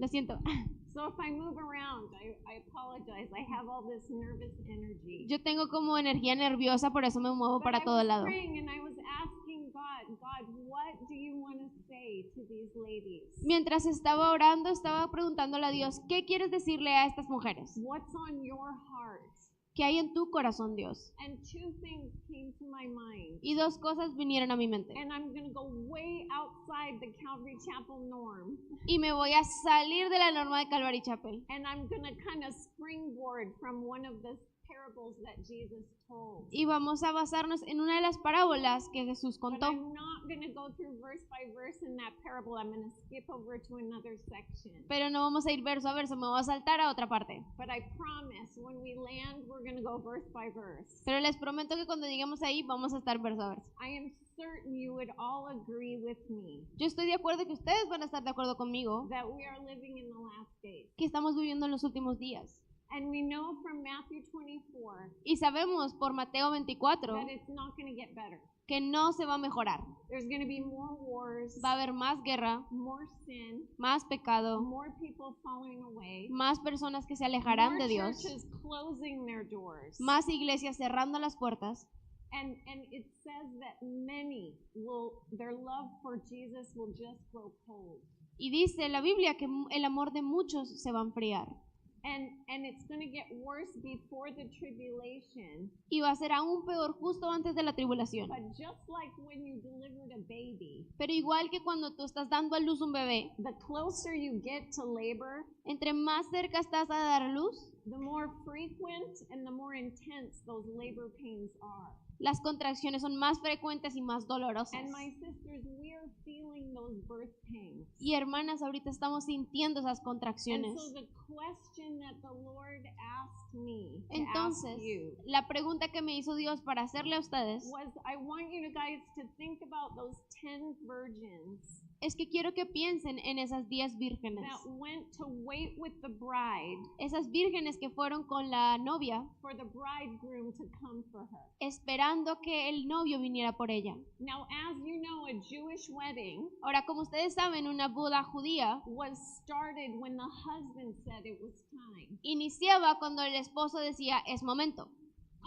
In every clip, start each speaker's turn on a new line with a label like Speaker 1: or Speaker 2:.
Speaker 1: Lo siento.
Speaker 2: So if I move around, I apologize. I have all this nervous energy.
Speaker 1: Yo tengo como energía nerviosa, por eso me muevo
Speaker 2: But
Speaker 1: para
Speaker 2: I
Speaker 1: todo
Speaker 2: was
Speaker 1: lado.
Speaker 2: praying and I was asking God, what do you want to say to these ladies?
Speaker 1: Mientras estaba orando, estaba preguntándole a Dios, ¿qué quieres decirle a estas mujeres?
Speaker 2: What's on your heart?
Speaker 1: ¿Qué hay en tu corazón, Dios?
Speaker 2: And two things came to my mind.
Speaker 1: Y dos cosas vinieron a mi mente.
Speaker 2: And I'm going to go way outside the Calvary Chapel norm.
Speaker 1: Y me voy a salir de la norma de Calvary Chapel.
Speaker 2: And I'm going to kind of springboard from one of the parables that Jesus told.
Speaker 1: Y vamos a basarnos en una de las parábolas que Jesús
Speaker 2: But
Speaker 1: contó.
Speaker 2: I'm not going to go through verse by verse in that parable. I'm going to skip over to another section.
Speaker 1: Pero no vamos a ir verso a verso, me voy a saltar a otra parte.
Speaker 2: But I promise when we land, we're going to go verse by verse.
Speaker 1: Pero les prometo que cuando lleguemos ahí vamos a estar verso a verso.
Speaker 2: I am certain you would all agree with me
Speaker 1: Yo estoy de acuerdo que ustedes van a estar de acuerdo conmigo
Speaker 2: that we are living in the last days.
Speaker 1: que estamos viviendo en los últimos días.
Speaker 2: And we know from Matthew 24
Speaker 1: Y sabemos por Mateo 24
Speaker 2: that it's not going to get better.
Speaker 1: que no se va a mejorar.
Speaker 2: There's going to be more wars,
Speaker 1: Va a haber más guerra,
Speaker 2: more sin,
Speaker 1: más pecado,
Speaker 2: more people falling away,
Speaker 1: más personas que se alejarán
Speaker 2: more
Speaker 1: de Dios,
Speaker 2: churches closing their doors.
Speaker 1: más iglesias cerrando las puertas.
Speaker 2: And it says that many their love for Jesus will just grow cold.
Speaker 1: Y dice la Biblia que el amor de muchos se va a enfriar.
Speaker 2: And it's going to get worse before the tribulation.
Speaker 1: Y va a ser aún peor justo antes de la tribulación.
Speaker 2: But just like when you delivered a baby,
Speaker 1: Pero igual que cuando tú estás dando a luz un bebé,
Speaker 2: the closer you get to labor,
Speaker 1: entre más cerca estás a dar a luz,
Speaker 2: the more frequent and the more intense those labor pains are.
Speaker 1: las contracciones son más frecuentes y más dolorosas.
Speaker 2: And my sisters, we are feeling those birth pains.
Speaker 1: Y hermanas, ahorita estamos sintiendo esas
Speaker 2: And
Speaker 1: contracciones.
Speaker 2: so the question that the Lord asked me to
Speaker 1: Entonces,
Speaker 2: ask you
Speaker 1: la pregunta que me hizo Dios para hacerle a ustedes
Speaker 2: was, I want you guys to think about those 10 virgins
Speaker 1: es que quiero que piensen en esas 10 vírgenes.
Speaker 2: that went to wait with the bride
Speaker 1: Esas vírgenes que fueron con la novia
Speaker 2: for the bridegroom to come for her.
Speaker 1: esperando que el novio viniera por ella.
Speaker 2: Now, as you know, a Jewish wedding
Speaker 1: Ahora, como ustedes saben, una boda judía
Speaker 2: was started when the husband said it was time.
Speaker 1: iniciaba cuando el esposo decía, es momento.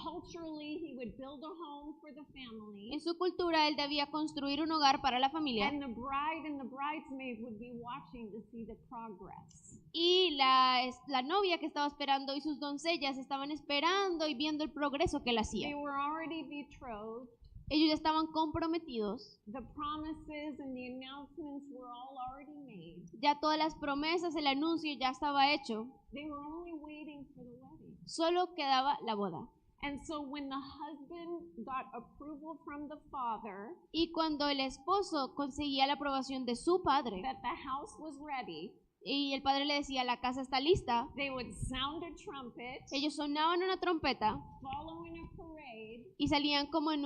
Speaker 2: Culturally, he would build a home for the family,
Speaker 1: En su cultura, él debía construir un hogar para la familia
Speaker 2: and the bride and the bridesmaids would be watching to see the progress.
Speaker 1: y la novia que estaba esperando y sus doncellas estaban esperando y viendo el progreso que él hacía.
Speaker 2: They were already betrothed.
Speaker 1: Ellos ya estaban comprometidos,
Speaker 2: The promises and the announcements were all already made.
Speaker 1: ya todas las promesas, el anuncio ya estaba hecho,
Speaker 2: They were only waiting for the wedding.
Speaker 1: solo quedaba la boda.
Speaker 2: And so when the husband got approval from the father
Speaker 1: Y cuando el esposo conseguía la aprobación de su padre
Speaker 2: that the house was ready,
Speaker 1: y el padre le decía, la casa está lista,
Speaker 2: they would sound a trumpet,
Speaker 1: ellos sonaban una trompeta
Speaker 2: follow in a parade,
Speaker 1: y salían como en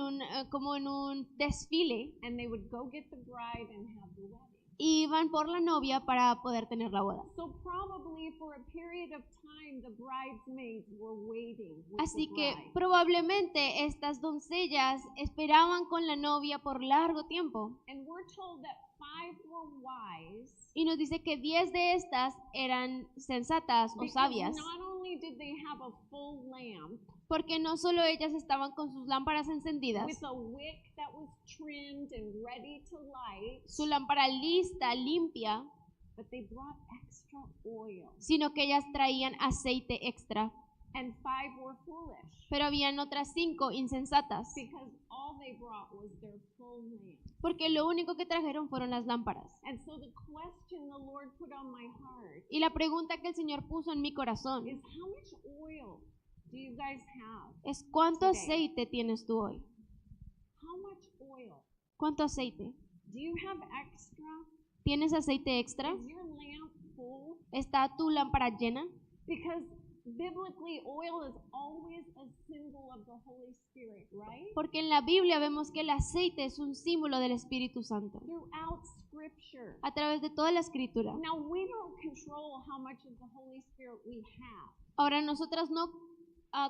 Speaker 1: un desfile
Speaker 2: and they would go get the bride and have the wedding.
Speaker 1: y iban por la novia para poder tener la boda.
Speaker 2: So probably for a period of time, the bridesmaids were waiting with
Speaker 1: Así
Speaker 2: the
Speaker 1: que
Speaker 2: bride.
Speaker 1: probablemente estas doncellas esperaban con la novia por largo tiempo.
Speaker 2: And we're told that 5 were wise,
Speaker 1: Y nos dice que 10 de estas eran sensatas o
Speaker 2: because
Speaker 1: sabias,
Speaker 2: not only did they have a full lamp
Speaker 1: porque no solo ellas estaban con sus lámparas encendidas,
Speaker 2: with a wick that was trimmed and ready to light,
Speaker 1: su lámpara lista, limpia,
Speaker 2: but they brought extra oil.
Speaker 1: sino que ellas traían aceite extra.
Speaker 2: And 5 were foolish,
Speaker 1: Pero habían otras 5 insensatas,
Speaker 2: because all they brought was their full lamp.
Speaker 1: porque lo único que trajeron fueron las lámparas.
Speaker 2: And so the question the Lord put on my heart
Speaker 1: Y la pregunta que el Señor puso en mi corazón
Speaker 2: is, how much oil do you guys have?
Speaker 1: es, ¿cuánto
Speaker 2: Today.
Speaker 1: aceite tienes tú hoy?
Speaker 2: How much oil?
Speaker 1: ¿Cuánto aceite?
Speaker 2: Do you have extra?
Speaker 1: ¿Tienes aceite extra?
Speaker 2: Is your lamp full?
Speaker 1: ¿Está tu lámpara llena?
Speaker 2: Because biblically, oil is always a symbol of the Holy Spirit, right?
Speaker 1: Porque en la Biblia vemos que el aceite es un símbolo del Espíritu Santo.
Speaker 2: Throughout Scripture.
Speaker 1: A través de toda la Escritura.
Speaker 2: Now, we don't control how much of the Holy Spirit we have.
Speaker 1: Ahora nosotras no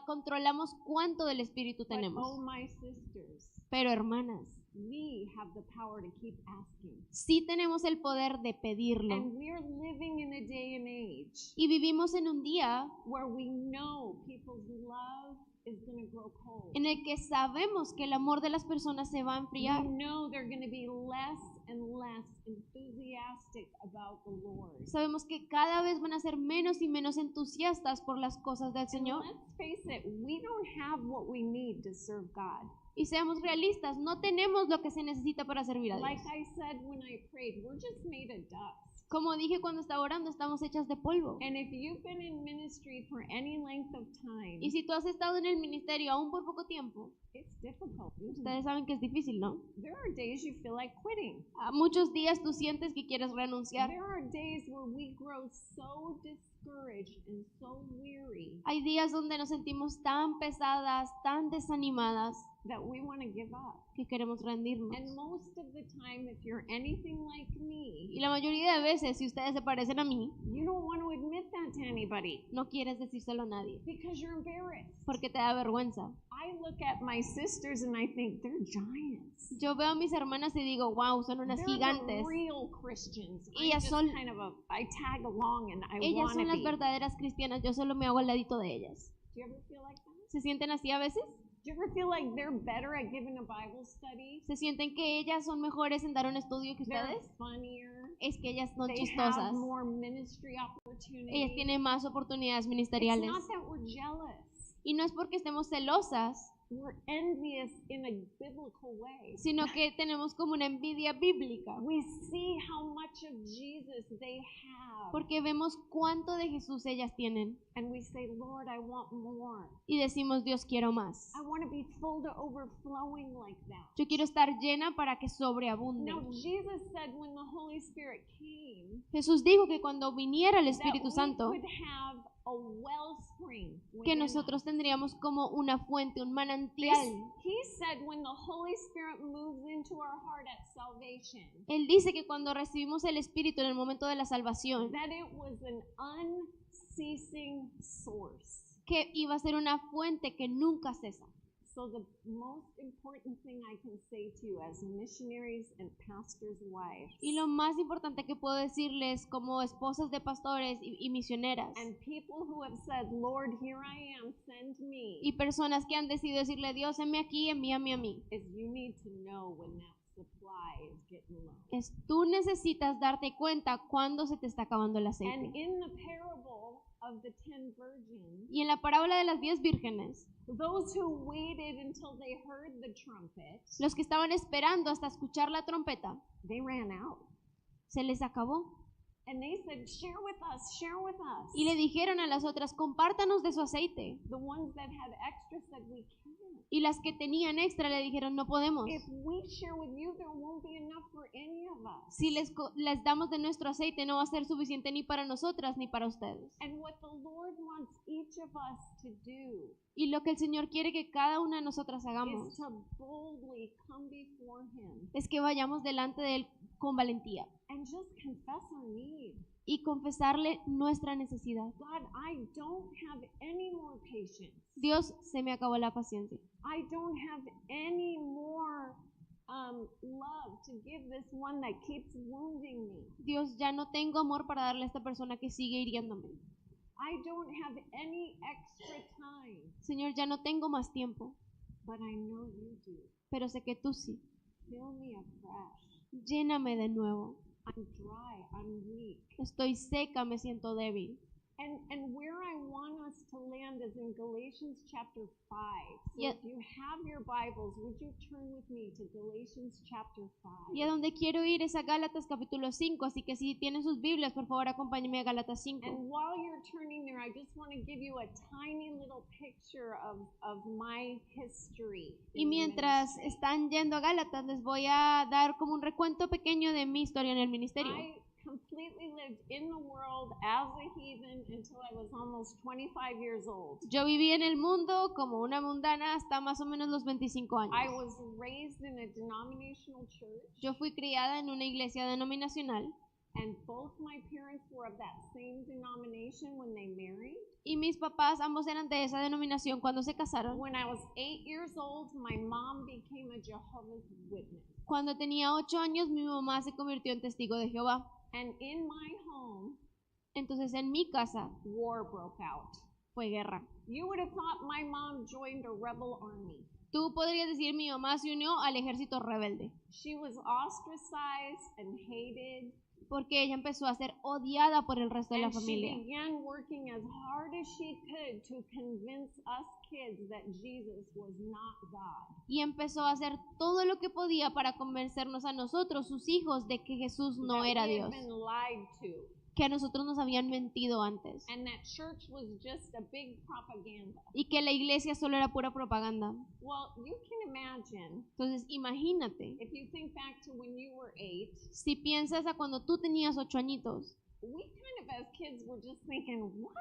Speaker 1: controlamos cuánto del Espíritu
Speaker 2: But,
Speaker 1: tenemos.
Speaker 2: oh, my sisters,
Speaker 1: Pero hermanas,
Speaker 2: we have the power to keep asking.
Speaker 1: sí tenemos el poder de pedirlo.
Speaker 2: And we're living in a day and age
Speaker 1: Y vivimos en un día
Speaker 2: where we know people's love is going to grow cold.
Speaker 1: en el que sabemos que el amor de las personas se va a enfriar.
Speaker 2: We know they're going to be less and less enthusiastic about the Lord.
Speaker 1: Sabemos que cada vez van a ser menos y menos entusiastas por las cosas del
Speaker 2: And
Speaker 1: Señor.
Speaker 2: let's face it, we don't have what we need to serve God.
Speaker 1: Y seamos realistas, no tenemos lo que se necesita para servir a Dios.
Speaker 2: Like I said when I prayed, we're just made of dust.
Speaker 1: Como dije cuando estaba orando, estamos hechas de polvo.
Speaker 2: And if you've been in ministry for any length of time,
Speaker 1: Y si tú has estado en el ministerio aún por poco tiempo,
Speaker 2: it's difficult. Isn't it?
Speaker 1: ustedes saben que es difícil, ¿no?
Speaker 2: There are days you feel like quitting.
Speaker 1: Muchos días tú sientes que quieres renunciar.
Speaker 2: There are days where we grow so discouraged and so weary
Speaker 1: Hay días donde nos sentimos tan pesadas, tan desanimadas,
Speaker 2: that we want to give up.
Speaker 1: que queremos rendirnos.
Speaker 2: And most of the time, if you're anything like
Speaker 1: Y
Speaker 2: me,
Speaker 1: la mayoría de veces, si ustedes se parecen a mí,
Speaker 2: you don't want to admit that to anybody
Speaker 1: no quieres decírselo a nadie,
Speaker 2: because you're embarrassed.
Speaker 1: porque te da vergüenza.
Speaker 2: I look at my sisters and I think they're giants.
Speaker 1: Yo veo a mis hermanas y digo, wow, son unas
Speaker 2: They're
Speaker 1: gigantes.
Speaker 2: the real Christians. I'm
Speaker 1: Ellas
Speaker 2: just
Speaker 1: son-
Speaker 2: kind of I tag along and I
Speaker 1: Ellas
Speaker 2: want
Speaker 1: son
Speaker 2: to
Speaker 1: las
Speaker 2: be.
Speaker 1: verdaderas cristianas, yo solo me hago al ladito de ellas.
Speaker 2: Do you ever feel like that?
Speaker 1: ¿Se sienten así a veces?
Speaker 2: Do you ever feel like they're better at giving a Bible study?
Speaker 1: ¿Se sienten que ellas son mejores en dar un estudio que
Speaker 2: They're
Speaker 1: ustedes?
Speaker 2: funnier.
Speaker 1: Es que ellas son
Speaker 2: They
Speaker 1: chistosas.
Speaker 2: have more ministry opportunities.
Speaker 1: Ellas tienen más oportunidades
Speaker 2: It's
Speaker 1: ministeriales.
Speaker 2: not that we're jealous.
Speaker 1: Y no es porque estemos celosas,
Speaker 2: We're envious in a biblical way.
Speaker 1: sino que tenemos como una envidia bíblica.
Speaker 2: We see how much of Jesus they have.
Speaker 1: Porque vemos cuánto de Jesús ellas tienen.
Speaker 2: And we say, Lord, I want more.
Speaker 1: Y decimos, Dios, quiero más.
Speaker 2: I want to be full to overflowing like that.
Speaker 1: Yo quiero estar llena para que sobreabunde.
Speaker 2: Now, Jesus said when the Holy Spirit came,
Speaker 1: Jesús dijo que cuando viniera el
Speaker 2: that
Speaker 1: Espíritu
Speaker 2: we
Speaker 1: Santo,
Speaker 2: would have a wellspring
Speaker 1: que
Speaker 2: within
Speaker 1: nosotros
Speaker 2: us.
Speaker 1: tendríamos como una fuente, un
Speaker 2: He
Speaker 1: manantial.
Speaker 2: said when the Holy Spirit moves into our heart at salvation,
Speaker 1: Él dice que cuando recibimos el Espíritu en el momento de la salvación,
Speaker 2: that it was an unceasing source.
Speaker 1: que iba a ser una fuente que nunca cesa.
Speaker 2: So the most important thing I can say to you as missionaries and pastors' wives
Speaker 1: Y lo más importante que puedo decirles como esposas de pastores y misioneras
Speaker 2: and people who have said, Lord, here I am, send me,
Speaker 1: y personas que han decidido decirle, Dios, envíame aquí, envíame a mí,
Speaker 2: is you need to know when that supply is getting low.
Speaker 1: es tú necesitas darte cuenta cuando se te está acabando el
Speaker 2: And
Speaker 1: aceite.
Speaker 2: in the parable of the 10 virgins,
Speaker 1: Y en la parábola de las 10 vírgenes,
Speaker 2: those who waited until they heard the trumpet,
Speaker 1: los que estaban esperando hasta escuchar la trompeta,
Speaker 2: they ran out.
Speaker 1: se les acabó.
Speaker 2: And they said, share with us, share with us.
Speaker 1: Y le dijeron a las otras, compártanos de su aceite.
Speaker 2: The ones that had extra said, we can't.
Speaker 1: Y las que tenían extra le dijeron, no podemos.
Speaker 2: If we share with you, there won't be enough for any of us.
Speaker 1: Si les damos de nuestro aceite, no va a ser suficiente ni para nosotras ni para ustedes.
Speaker 2: And what the Lord wants each of us to do
Speaker 1: Y lo que el Señor quiere que cada una de nosotras hagamos
Speaker 2: is to boldly come before Him
Speaker 1: es que vayamos delante de Él con valentía
Speaker 2: and just confess our need.
Speaker 1: y confesarle nuestra necesidad.
Speaker 2: God, I don't have any more patience.
Speaker 1: Dios, se me acabó la paciencia.
Speaker 2: I don't have any more love to give this one that keeps wounding me.
Speaker 1: Dios, ya no tengo amor para darle a esta persona que sigue hiriéndome.
Speaker 2: I don't have any extra time,
Speaker 1: Señor, ya no tengo más tiempo,
Speaker 2: but I know you do.
Speaker 1: pero sé que tú sí.
Speaker 2: Fill me afresh.
Speaker 1: Lléname de nuevo.
Speaker 2: I'm dry, I'm weak.
Speaker 1: Estoy seca, me siento débil.
Speaker 2: And where I want us to land is in Galatians chapter 5. So
Speaker 1: Yeah.
Speaker 2: if you have your Bibles, would you turn with me to Galatians chapter 5?
Speaker 1: Y a donde quiero ir es a Gálatas capítulo 5, así que si tienen sus Biblias, por favor acompáñenme a Gálatas 5.
Speaker 2: And while you're turning there, I just want to give you a tiny little picture of my history.
Speaker 1: Y
Speaker 2: in
Speaker 1: mientras
Speaker 2: ministry.
Speaker 1: están yendo a Gálatas, les voy a dar como un recuento pequeño de mi historia en el ministerio.
Speaker 2: I completely lived in the world as a heathen until I was almost 25 years old.
Speaker 1: Yo viví en el mundo como una mundana hasta más o menos los 25 años.
Speaker 2: I was raised in a denominational church.
Speaker 1: Yo fui criada en una iglesia denominacional
Speaker 2: And both my parents were of that same denomination when they married.
Speaker 1: Y mis papás ambos eran de esa denominación cuando se casaron.
Speaker 2: When I was 8 years old, my mom became a Jehovah's Witness.
Speaker 1: Cuando tenía 8 años, mi mamá se convirtió en testigo de Jehová.
Speaker 2: And in my home,
Speaker 1: Entonces en mi casa
Speaker 2: war broke out.
Speaker 1: fue guerra.
Speaker 2: You would have thought my mom joined a rebel army.
Speaker 1: Tú podrías decir mi mamá se unió al ejército rebelde,
Speaker 2: She was ostracized and hated.
Speaker 1: porque ella empezó a ser odiada por el resto de la
Speaker 2: And she
Speaker 1: familia.
Speaker 2: began working as hard as she could to convince us kids that Jesus was not God.
Speaker 1: Y empezó a hacer todo lo que podía para convencernos a nosotros, sus hijos, de que Jesús no
Speaker 2: That
Speaker 1: era
Speaker 2: we had
Speaker 1: Dios,
Speaker 2: been lied to.
Speaker 1: que a nosotros nos habían mentido antes
Speaker 2: And that church was just a big propaganda.
Speaker 1: y que la iglesia solo era pura propaganda.
Speaker 2: Well, you can imagine,
Speaker 1: Entonces imagínate,
Speaker 2: if you think back to when you were 8,
Speaker 1: si piensas a cuando tú tenías 8 añitos,
Speaker 2: we kind of as kids were just thinking, what?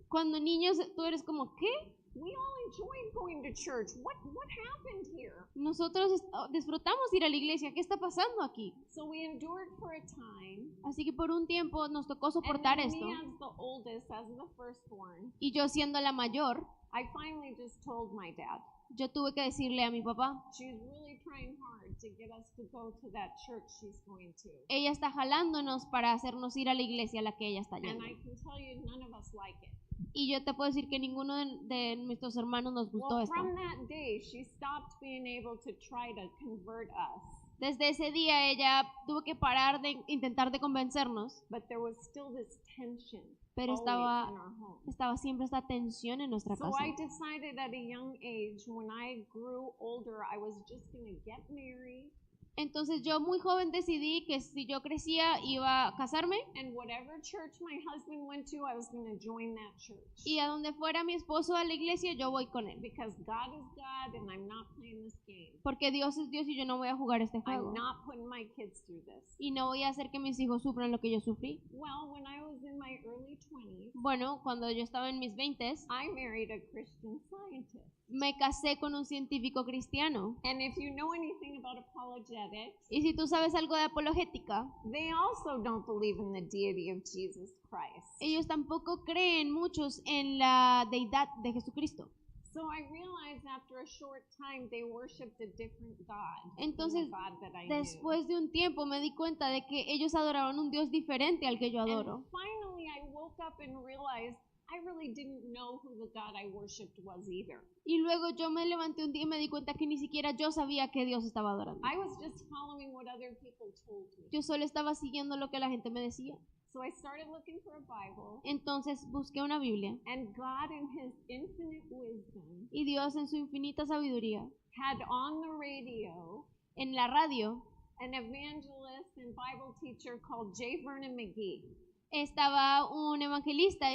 Speaker 1: cuando niños tú eres como, ¿qué?
Speaker 2: We all enjoyed going to church. What happened here?
Speaker 1: Nosotros disfrutamos ir a la iglesia, ¿qué está pasando aquí?
Speaker 2: So we endured for a time.
Speaker 1: Así que por un tiempo nos tocó
Speaker 2: And
Speaker 1: soportar
Speaker 2: then
Speaker 1: esto.
Speaker 2: me as the oldest, as the firstborn,
Speaker 1: Y yo siendo la mayor,
Speaker 2: I finally just told my dad,
Speaker 1: yo tuve que decirle a mi papá,
Speaker 2: she's really trying hard to get us to go to that church she's going to.
Speaker 1: ella está jalándonos para hacernos ir a la iglesia a la que ella está
Speaker 2: And
Speaker 1: yendo.
Speaker 2: I can tell you, none of us like it.
Speaker 1: Y yo te puedo decir que ninguno de nuestros hermanos nos gustó
Speaker 2: Well,
Speaker 1: esto.
Speaker 2: from that day, she stopped being able to try to convert us.
Speaker 1: Desde ese día ella tuvo que parar de intentar de convencernos,
Speaker 2: But there was still this tension
Speaker 1: pero
Speaker 2: always
Speaker 1: estaba
Speaker 2: in our home.
Speaker 1: siempre esta tensión en nuestra
Speaker 2: So
Speaker 1: casa.
Speaker 2: I decided at a young age, when I grew older, I was just going to get married,
Speaker 1: Entonces yo muy joven decidí que si yo crecía iba a casarme
Speaker 2: and whatever church my husband went to, I was going to join that church.
Speaker 1: y a donde fuera mi esposo a la iglesia yo voy con él.
Speaker 2: Because God is God, and I'm not playing this game.
Speaker 1: Porque Dios es Dios y yo no voy a jugar este
Speaker 2: I'm
Speaker 1: juego.
Speaker 2: not putting my kids through this.
Speaker 1: Y no voy a hacer que mis hijos sufran lo que yo sufrí.
Speaker 2: Well, when I was in my early 20s,
Speaker 1: Bueno, cuando yo estaba en mis 20s,
Speaker 2: I married a Christian scientist.
Speaker 1: me casé con un científico cristiano.
Speaker 2: And if you know anything about apologetics,
Speaker 1: Y si tú sabes algo de apologética,
Speaker 2: they also don't believe in the deity of Jesus Christ.
Speaker 1: ellos tampoco creen muchos en la deidad de Jesucristo.
Speaker 2: So I realized after a short time they worshipped a different God
Speaker 1: Entonces,
Speaker 2: than the God that I
Speaker 1: después de un tiempo me di cuenta de que ellos adoraban un Dios diferente al que yo
Speaker 2: knew.
Speaker 1: adoro.
Speaker 2: And finally I woke up and realized I really didn't know who the God I worshipped was either.
Speaker 1: Y luego yo me levanté un día y me di cuenta que ni siquiera yo sabía que Dios estaba adorando.
Speaker 2: I was just following what other people told me.
Speaker 1: Yo solo estaba siguiendo lo que la gente me decía.
Speaker 2: So I started looking for a Bible,
Speaker 1: Entonces busqué una Biblia
Speaker 2: and God in his infinite wisdom
Speaker 1: y Dios en su infinita sabiduría,
Speaker 2: had on the radio
Speaker 1: en la radio
Speaker 2: an evangelist and Bible teacher called J. Vernon McGee.
Speaker 1: estaba un evangelista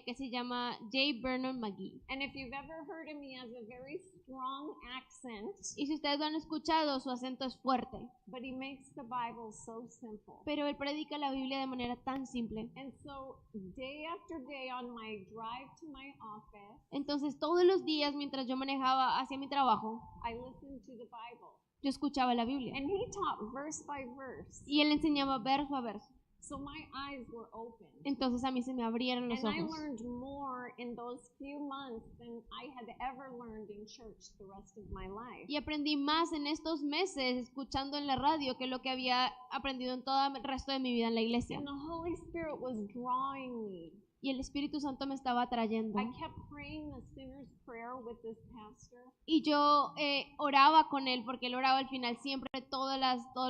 Speaker 1: que se llama J. Vernon McGee.
Speaker 2: And if you've ever heard him, he has a very strong accent,
Speaker 1: Y si ustedes lo han escuchado, su acento es fuerte,
Speaker 2: but he makes the Bible so simple.
Speaker 1: pero él predica la Biblia de manera tan simple.
Speaker 2: And so day after day on my drive to my office,
Speaker 1: Entonces todos los días mientras yo manejaba hacia mi trabajo,
Speaker 2: I listened to the Bible.
Speaker 1: yo escuchaba la Biblia
Speaker 2: And he taught verse by verse.
Speaker 1: y él enseñaba verso a verso.
Speaker 2: So my eyes were open.
Speaker 1: Entonces a mí se me abrieron los
Speaker 2: And I
Speaker 1: ojos.
Speaker 2: learned more in those few months than I had ever learned in church the rest of my life.
Speaker 1: Y aprendí más en estos meses escuchando en la radio que lo que había aprendido en todo el resto de mi vida en la iglesia.
Speaker 2: And the Holy Spirit was drawing me.
Speaker 1: Y el Espíritu Santo me estaba atrayendo.
Speaker 2: I kept praying the sinner's prayer with this pastor.
Speaker 1: Y yo oraba con él porque él oraba al final siempre todos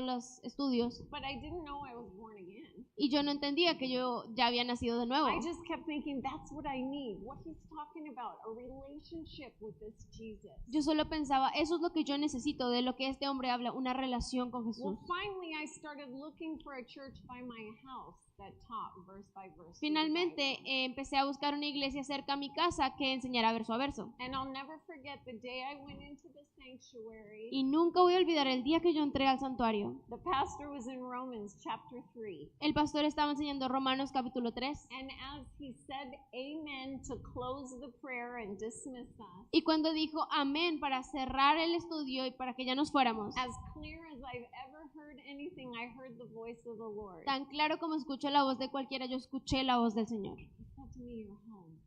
Speaker 1: los estudios.
Speaker 2: But I didn't know I was born again.
Speaker 1: Y yo no entendía que yo ya había nacido de nuevo.
Speaker 2: I just kept thinking, that's what I need. What he's talking about, a relationship with this Jesus.
Speaker 1: Yo solo pensaba, eso es lo que yo necesito, de lo que este hombre habla, una relación con
Speaker 2: Well,
Speaker 1: Jesús.
Speaker 2: finally I started looking for a church by my house. that taught verse by verse.
Speaker 1: Finalmente, empecé a buscar una iglesia cerca a mi casa que enseñara verso a verso.
Speaker 2: And I'll never forget the day I went into the sanctuary.
Speaker 1: Y nunca voy a olvidar el día que yo entré al santuario.
Speaker 2: The pastor was in Romans chapter 3.
Speaker 1: El pastor estaba enseñando Romanos capítulo 3.
Speaker 2: And as he said amen to close the prayer and dismiss us,
Speaker 1: Y cuando dijo amén para cerrar el estudio y para que ya nos fuéramos,
Speaker 2: as clear as I've ever heard anything, I heard the voice of the Lord.
Speaker 1: tan claro como escucho la voz de cualquiera, yo escuché la voz del Señor.
Speaker 2: He said to me, "You're home.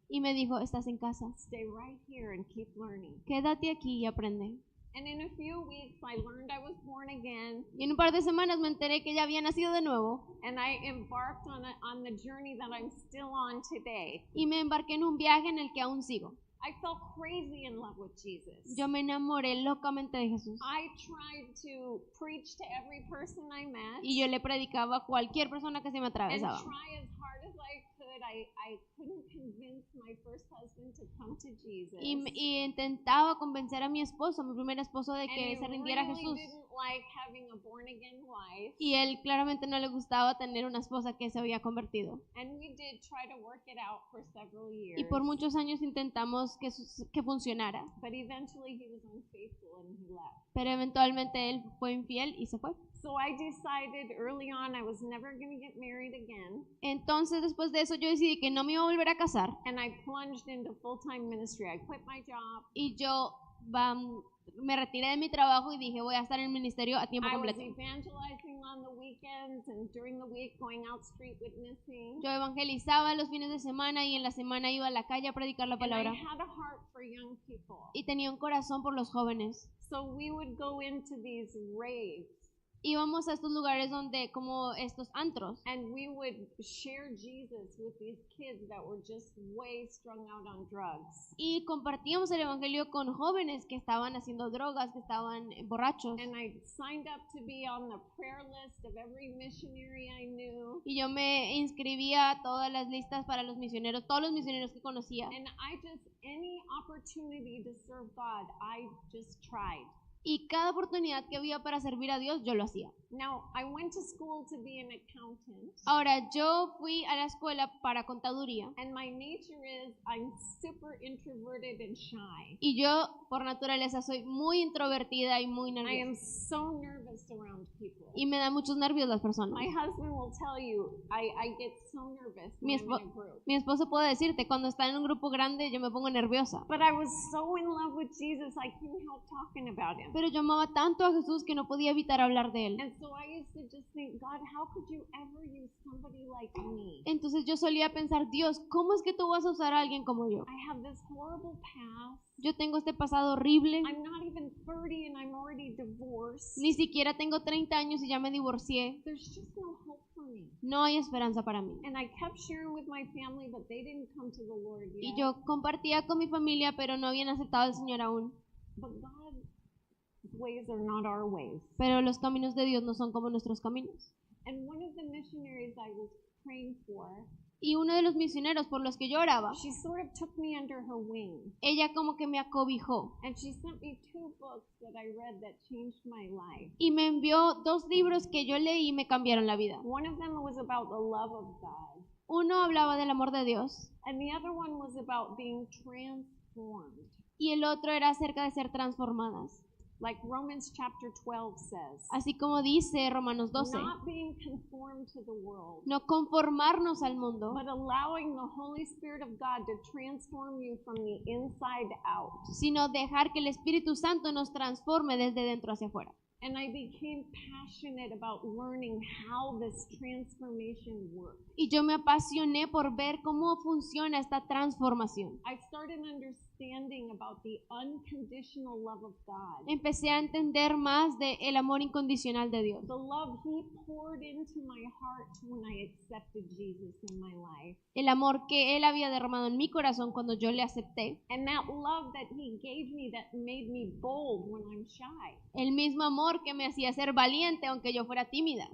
Speaker 1: Y me dijo, estás en casa,
Speaker 2: Stay right here and keep learning."
Speaker 1: quédate aquí y aprende.
Speaker 2: And in a few weeks, I learned I was born again,
Speaker 1: Y en un par de semanas me enteré que ya había nacido de nuevo
Speaker 2: and I embarked on the journey that I'm still on today.
Speaker 1: y me embarqué en un viaje en el que aún sigo.
Speaker 2: I felt crazy in love with Jesus.
Speaker 1: Yo me enamoré locamente de Jesús
Speaker 2: I tried to preach to every person I met
Speaker 1: y yo le predicaba a cualquier persona que se me
Speaker 2: and
Speaker 1: atravesaba.
Speaker 2: try as hard as I could. I couldn't convince my first husband to come to Jesus.
Speaker 1: Y intentaba convencer a mi esposo, mi primer esposo, de
Speaker 2: And
Speaker 1: que
Speaker 2: he
Speaker 1: se rindiera a
Speaker 2: really
Speaker 1: Jesús.
Speaker 2: didn't like having a born again wife.
Speaker 1: Y él claramente no le gustaba tener una esposa que se había convertido.
Speaker 2: And we did try to work it out for several years.
Speaker 1: Y por muchos años intentamos que funcionara,
Speaker 2: But eventually he was unfaithful and he left.
Speaker 1: pero eventualmente él fue infiel y se fue.
Speaker 2: So I decided early on I was never going to get married again.
Speaker 1: Entonces después de eso yo decidí que no me iba a volver a casar
Speaker 2: And I plunged into full-time ministry. I quit my job.
Speaker 1: y yo me retiré de mi trabajo y dije voy a estar en el ministerio a tiempo
Speaker 2: I was
Speaker 1: completo.
Speaker 2: evangelizing on the weekends and during the week going out street witnessing.
Speaker 1: Yo evangelizaba los fines de semana y en la semana iba a la calle a predicar la
Speaker 2: And I
Speaker 1: palabra
Speaker 2: had a heart for young people.
Speaker 1: y tenía un corazón por los jóvenes.
Speaker 2: So we would go into these raves
Speaker 1: Íbamos a estos lugares donde como estos antros
Speaker 2: and we would share Jesus with these kids that were just way strung out on drugs.
Speaker 1: y compartíamos el evangelio con jóvenes que estaban haciendo drogas, que estaban borrachos.
Speaker 2: And I signed up to be on the prayer list of every missionary I knew.
Speaker 1: Y yo me inscribía a todas las listas para los misioneros, todos los misioneros que conocía.
Speaker 2: And any opportunity to serve God, I just tried.
Speaker 1: Y cada oportunidad que había para servir a Dios, yo lo hacía.
Speaker 2: Now, I went to school to be an accountant.
Speaker 1: Ahora, yo fui a la escuela para contaduría.
Speaker 2: And my nature is I'm super introverted and shy.
Speaker 1: Y yo, por naturaleza, soy muy introvertida y muy
Speaker 2: I am
Speaker 1: nerviosa.
Speaker 2: so nervous around people.
Speaker 1: Y me da muchos nervios las personas.
Speaker 2: My husband will tell you I get so nervous
Speaker 1: Mi,
Speaker 2: when I'm
Speaker 1: espo-
Speaker 2: in a group.
Speaker 1: mi esposo puede decirte, cuando está en un grupo grande, yo me pongo nerviosa.
Speaker 2: But I was so in love with Jesus, I couldn't help talking about him.
Speaker 1: Pero yo amaba tanto a Jesús que no podía evitar hablar de él.
Speaker 2: And so I used to just think, God, how could you ever use somebody like me?
Speaker 1: Entonces yo solía pensar, Dios, ¿cómo es que tú vas a usar a alguien como yo?
Speaker 2: I have this horrible past.
Speaker 1: Yo tengo este pasado horrible.
Speaker 2: I'm not even 30 and I'm already divorced.
Speaker 1: Ni siquiera tengo 30 años y ya me divorcié.
Speaker 2: There's just no hope for me.
Speaker 1: No hay esperanza para mí.
Speaker 2: And I kept sharing with my family, but they didn't come to the Lord yet.
Speaker 1: Y yo compartía con mi familia, pero no habían aceptado al Señor aún.
Speaker 2: But God's ways are not our ways.
Speaker 1: Pero los caminos de Dios no son como nuestros caminos.
Speaker 2: And one of the missionaries I was praying for,
Speaker 1: Y uno de los misioneros por los que yo oraba,
Speaker 2: she sort of took me under her wing.
Speaker 1: ella como que me acobijó
Speaker 2: And she sent me 2 books that I read that changed my life.
Speaker 1: y me envió 2 libros que yo leí y me cambiaron la vida.
Speaker 2: One of them was about the love of God.
Speaker 1: Uno hablaba del amor de Dios
Speaker 2: And the other one was about being transformed.
Speaker 1: y el otro era acerca de ser transformadas.
Speaker 2: Like Romans chapter 12 says,
Speaker 1: Así como dice Romanos 12,
Speaker 2: not being conformed to the world,
Speaker 1: no conformarnos al mundo,
Speaker 2: but allowing the Holy Spirit of God to transform you from the inside out.
Speaker 1: sino dejar que el Espíritu Santo nos transforme desde dentro hacia afuera.
Speaker 2: And I became passionate about learning how this transformation works.
Speaker 1: Y yo me apasioné por ver cómo funciona esta transformación.
Speaker 2: I started understanding about the unconditional love of God.
Speaker 1: Empecé a entender más del amor incondicional de Dios.
Speaker 2: The love He poured into my heart when I accepted Jesus in my life.
Speaker 1: El amor que Él había derramado en mi corazón cuando yo le acepté.
Speaker 2: And that love that He gave me that made me bold when I'm shy.
Speaker 1: El mismo amor que me hacía ser valiente aunque yo fuera tímida.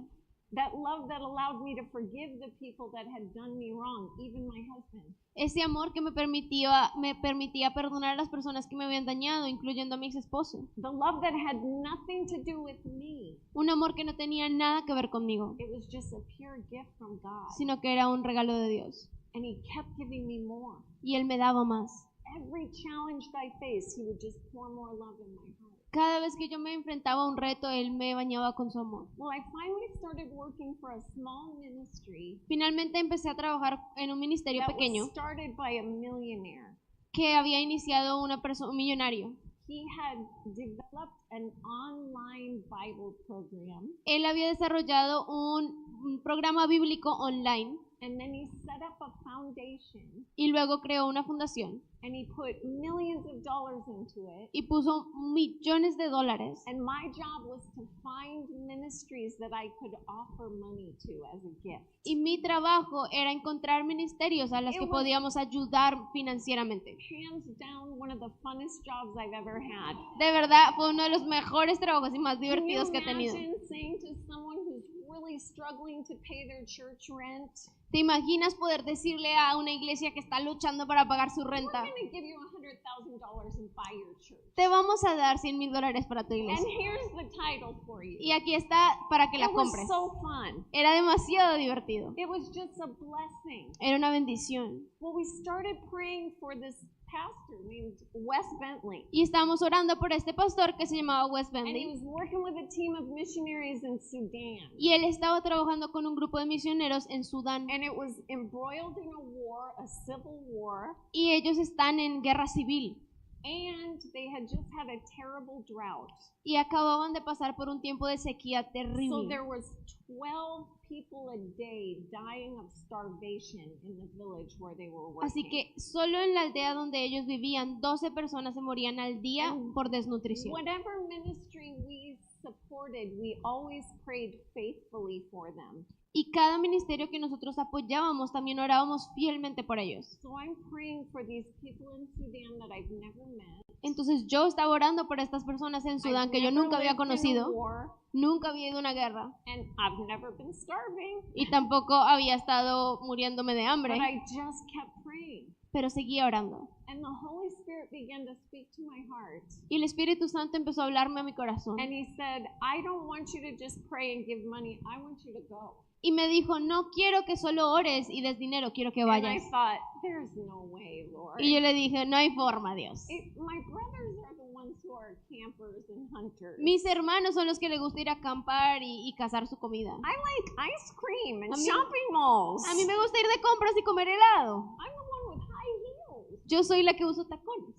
Speaker 2: That love that allowed me to forgive the people that had done me wrong, even my husband. husband.
Speaker 1: Ese amor que me permitía perdonar a las personas que me habían dañado, incluyendo a mi ex esposo.
Speaker 2: The love that had nothing to do with me.
Speaker 1: Un amor que no tenía nada que ver conmigo,
Speaker 2: It was just a pure gift from God.
Speaker 1: sino que era un regalo de Dios.
Speaker 2: And he kept giving me more.
Speaker 1: Y Él me daba más.
Speaker 2: Every challenge that I faced, he would just pour more love in my heart.
Speaker 1: Cada vez que yo me enfrentaba a un reto, Él me bañaba con su amor.
Speaker 2: Well, I finally started working for a small ministry
Speaker 1: Finalmente empecé a trabajar en un ministerio
Speaker 2: that
Speaker 1: pequeño
Speaker 2: was started by a millionaire.
Speaker 1: que había iniciado un millonario.
Speaker 2: He had developed an online Bible program,
Speaker 1: Él había desarrollado un programa bíblico online
Speaker 2: and then he set up a foundation,
Speaker 1: y luego creó una fundación
Speaker 2: and he put millions of dollars into it.
Speaker 1: y puso millones de dólares.
Speaker 2: And my job was to find ministries that I could offer money to as a gift.
Speaker 1: Y mi trabajo era encontrar ministerios a los
Speaker 2: It
Speaker 1: que
Speaker 2: was-
Speaker 1: podíamos ayudar financieramente.
Speaker 2: Hands down, one of the funnest jobs I've ever had.
Speaker 1: De verdad, fue uno de los mejores trabajos y más
Speaker 2: Can you
Speaker 1: divertidos que he tenido.
Speaker 2: imagine saying to someone who's really struggling to pay their church rent,
Speaker 1: ¿Te imaginas poder decirle a una iglesia que está luchando para pagar su
Speaker 2: we're
Speaker 1: renta?
Speaker 2: going to give you $100,000 and buy your church.
Speaker 1: Te vamos a dar $100,000 para tu
Speaker 2: And
Speaker 1: iglesia.
Speaker 2: here's the title for you.
Speaker 1: Y aquí está para que la
Speaker 2: It was
Speaker 1: compres.
Speaker 2: so fun.
Speaker 1: Era demasiado divertido.
Speaker 2: It was just a blessing.
Speaker 1: Era una bendición.
Speaker 2: Well, we started praying for this pastor named Wes Bentley.
Speaker 1: Y estábamos orando por este pastor que se llamaba Wes
Speaker 2: And he
Speaker 1: Bentley.
Speaker 2: was working with a team of missionaries in Sudan.
Speaker 1: Y él estaba trabajando con un grupo de misioneros en Sudán.
Speaker 2: And it was embroiled in a war, a civil war,
Speaker 1: Y ellos están en guerra civil.
Speaker 2: and they had just had a terrible drought.
Speaker 1: Y acababan de pasar por un tiempo de sequía
Speaker 2: So
Speaker 1: terrible.
Speaker 2: there was 12 people a day dying of starvation in the village where they were working.
Speaker 1: Así que solo en la aldea donde ellos vivían, 12 personas se morían al día por desnutrición.
Speaker 2: Whatever ministry we supported, we always prayed faithfully for them.
Speaker 1: Y cada ministerio que nosotros apoyábamos, también orábamos fielmente por ellos.
Speaker 2: So I'm praying for these people in Sudan that I've never met.
Speaker 1: Entonces yo estaba orando por estas personas en Sudán
Speaker 2: I've
Speaker 1: que yo
Speaker 2: never
Speaker 1: nunca había
Speaker 2: lived in a
Speaker 1: conocido,
Speaker 2: war,
Speaker 1: nunca había ido a una guerra
Speaker 2: and I've never been starving.
Speaker 1: y tampoco había estado muriéndome de
Speaker 2: But
Speaker 1: hambre,
Speaker 2: I just kept praying.
Speaker 1: pero seguía orando.
Speaker 2: And the Holy Spirit began to speak to my heart.
Speaker 1: Y el Espíritu Santo empezó a hablarme a mi corazón
Speaker 2: And he said, I don't want you to just pray and give money. I want you to go.
Speaker 1: y me dijo, no quiero que solo ores y des dinero, quiero que
Speaker 2: And I
Speaker 1: vayas.
Speaker 2: thought, there's no way, Lord.
Speaker 1: Y yo le dije, no hay forma, Dios.
Speaker 2: My brothers are the ones who are campers and hunters.
Speaker 1: Mis hermanos son los que les gusta ir a acampar y cazar su comida.
Speaker 2: I like ice cream and
Speaker 1: A mí-
Speaker 2: shopping malls.
Speaker 1: A mí me gusta ir de compras y comer helado.
Speaker 2: I'm the one with high heels.
Speaker 1: Yo soy la que uso tacones.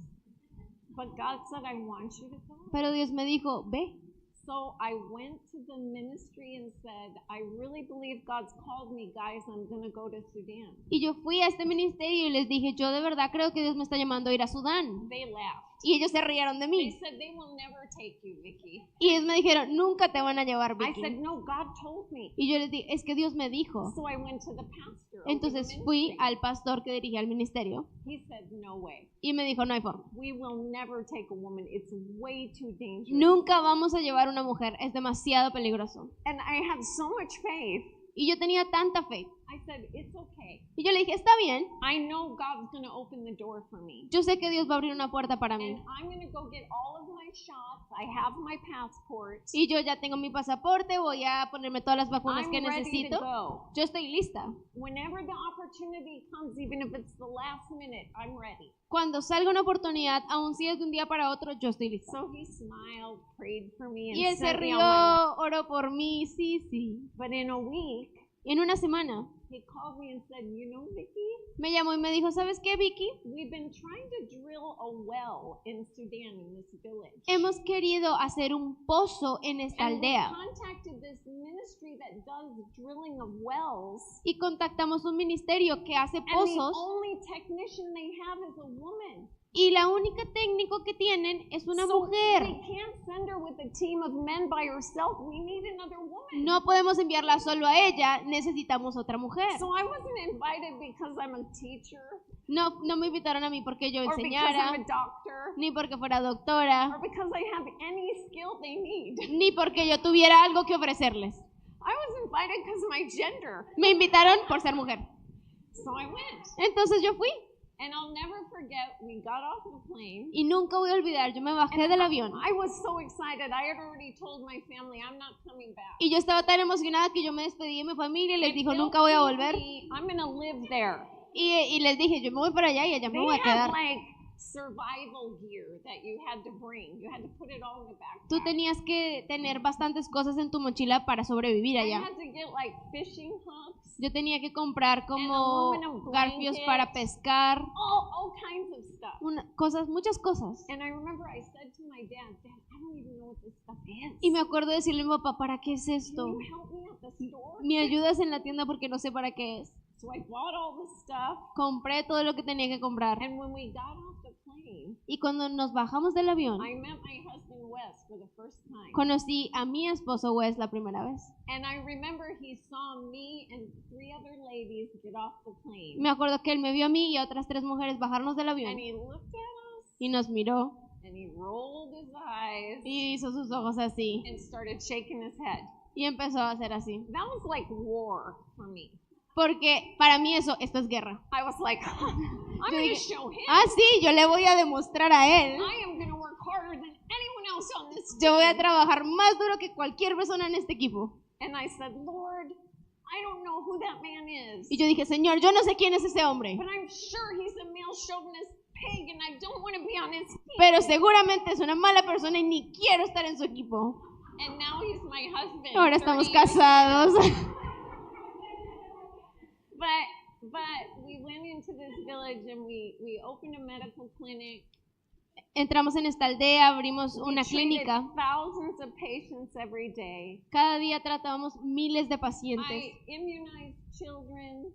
Speaker 2: But God said, I want you to go.
Speaker 1: Pero Dios me dijo, ve.
Speaker 2: So I went to the ministry and said, I really believe God's called me, guys. I'm going to go to Sudan.
Speaker 1: Y yo fui a este ministerio y les dije, yo de verdad creo que Dios me está llamando a ir a Sudán.
Speaker 2: They laughed.
Speaker 1: Y ellos se rieron de
Speaker 2: They
Speaker 1: mí.
Speaker 2: said, they will never take you, Vicky.
Speaker 1: Y ellos me dijeron, nunca te van a llevar,
Speaker 2: I said,
Speaker 1: Vicky.
Speaker 2: no, God told me.
Speaker 1: Y yo les dije, es que Dios me dijo.
Speaker 2: So I went to the pastor. over the
Speaker 1: Entonces fui
Speaker 2: ministry.
Speaker 1: al pastor que dirigía el ministerio
Speaker 2: He said, no way.
Speaker 1: y me dijo, no hay forma.
Speaker 2: We will never take a woman. It's way too dangerous.
Speaker 1: Nunca vamos a llevar una mujer, es demasiado peligroso.
Speaker 2: And I had so much faith.
Speaker 1: Y yo tenía tanta fe.
Speaker 2: I said, it's okay.
Speaker 1: Y yo le dije, está bien,
Speaker 2: I know God's going to open the door for me.
Speaker 1: yo sé que Dios va a abrir una puerta para
Speaker 2: And
Speaker 1: mí.
Speaker 2: I'm going to go get all of my shots. I have my passport.
Speaker 1: Y yo ya tengo mi pasaporte, voy a ponerme todas las vacunas
Speaker 2: I'm
Speaker 1: que
Speaker 2: ready to
Speaker 1: necesito.
Speaker 2: go.
Speaker 1: Yo estoy lista.
Speaker 2: Whenever the opportunity comes, even if it's the last minute, I'm ready.
Speaker 1: Cuando salga una oportunidad, aun si es de un día para otro, yo estoy lista.
Speaker 2: So he smiled, prayed for me, and
Speaker 1: Y él se
Speaker 2: sent me
Speaker 1: rió,
Speaker 2: on my way.
Speaker 1: oró por mí, sí.
Speaker 2: But in a week,
Speaker 1: Y en una semana
Speaker 2: he called me and said, you know, Vicky,
Speaker 1: me llamó y me dijo, ¿sabes qué, Vicky?
Speaker 2: we've been trying to drill a well in Sudan, in this village.
Speaker 1: Hemos querido hacer un pozo en esta
Speaker 2: And we
Speaker 1: aldea.
Speaker 2: contacted this ministry that does drilling of wells.
Speaker 1: Y contactamos un ministerio que hace
Speaker 2: And the
Speaker 1: pozos
Speaker 2: only technician they have is a woman.
Speaker 1: y la única técnico que tienen es una
Speaker 2: So
Speaker 1: mujer.
Speaker 2: we can't send her with a team of men by herself. We need another woman.
Speaker 1: No podemos enviarla solo a ella, necesitamos otra mujer.
Speaker 2: So I wasn't invited because I'm a teacher
Speaker 1: No me invitaron a mí porque yo
Speaker 2: or because
Speaker 1: enseñara,
Speaker 2: I'm a doctor
Speaker 1: ni porque fuera doctora,
Speaker 2: or because I have any skill they need.
Speaker 1: ni porque yo tuviera algo que ofrecerles.
Speaker 2: I was invited because of my gender.
Speaker 1: Me invitaron por ser mujer.
Speaker 2: So I went.
Speaker 1: Entonces yo fui
Speaker 2: And I'll never forget, we got off the plane.
Speaker 1: y nunca voy a olvidar, yo me bajé del avión
Speaker 2: I was so excited. I had already told my family, I'm not coming back.
Speaker 1: y yo estaba tan emocionada que yo me despedí de mi familia y les
Speaker 2: If
Speaker 1: dijo,
Speaker 2: they'll
Speaker 1: nunca voy a
Speaker 2: keep
Speaker 1: volver.
Speaker 2: me, I'm going to live there.
Speaker 1: Y les dije, yo me voy para allá y allá me voy
Speaker 2: They
Speaker 1: a
Speaker 2: had
Speaker 1: quedar.
Speaker 2: like survival gear that you had to bring. You had to put it all in the
Speaker 1: Tú
Speaker 2: backpack.
Speaker 1: tenías que tener bastantes cosas en tu mochila para sobrevivir
Speaker 2: I
Speaker 1: allá.
Speaker 2: had to get like fishing hooks,
Speaker 1: Yo tenía que comprar como
Speaker 2: aluminum
Speaker 1: garfios para
Speaker 2: blankets.
Speaker 1: pescar,
Speaker 2: all kinds of stuff.
Speaker 1: cosas, muchas cosas.
Speaker 2: And I remember I said to my dad, Dad, I don't even know what this stuff is.
Speaker 1: Y me acuerdo de decirle a mi papá, ¿para qué es
Speaker 2: Can
Speaker 1: esto?
Speaker 2: you help me at the store?
Speaker 1: ¿Me ayudas en la tienda porque no sé para qué es?
Speaker 2: So I bought all the stuff.
Speaker 1: Compré todo lo que tenía que comprar.
Speaker 2: And when we got off the plane,
Speaker 1: Y cuando nos bajamos del avión,
Speaker 2: I met my husband Wes for the first time.
Speaker 1: conocí a mi esposo Wes la primera vez.
Speaker 2: And I remember he saw me and 3 other ladies get off the plane.
Speaker 1: Me acuerdo que él me vio a mí y a otras 3 mujeres bajarnos del avión
Speaker 2: And he looked at us
Speaker 1: y nos miró
Speaker 2: and he rolled his eyes
Speaker 1: y hizo sus ojos así
Speaker 2: and started shaking his head.
Speaker 1: y empezó a hacer así.
Speaker 2: That was like war for me.
Speaker 1: Porque para mí esto es guerra.
Speaker 2: I was like, I'm
Speaker 1: Yo
Speaker 2: going to
Speaker 1: dije,
Speaker 2: show him.
Speaker 1: sí, yo le voy a demostrar a él.
Speaker 2: I am going to work harder than anyone else on this
Speaker 1: Yo voy a
Speaker 2: team.
Speaker 1: trabajar más duro que cualquier persona en este equipo.
Speaker 2: And I said, Lord, I don't know who that man is.
Speaker 1: Y yo dije, Señor, yo no sé quién es ese hombre,
Speaker 2: But I'm sure he's a male chauvinist pig and I don't want to be on his team.
Speaker 1: pero seguramente es una mala persona y ni quiero estar en su equipo.
Speaker 2: And now he's my husband.
Speaker 1: Ahora estamos
Speaker 2: 30 years
Speaker 1: casados.
Speaker 2: But we went into this village and we opened a medical clinic.
Speaker 1: Entramos en esta aldea, abrimos
Speaker 2: We
Speaker 1: una
Speaker 2: treated
Speaker 1: clínica.
Speaker 2: thousands of patients every day.
Speaker 1: Cada día tratábamos miles de pacientes.
Speaker 2: I immunized children.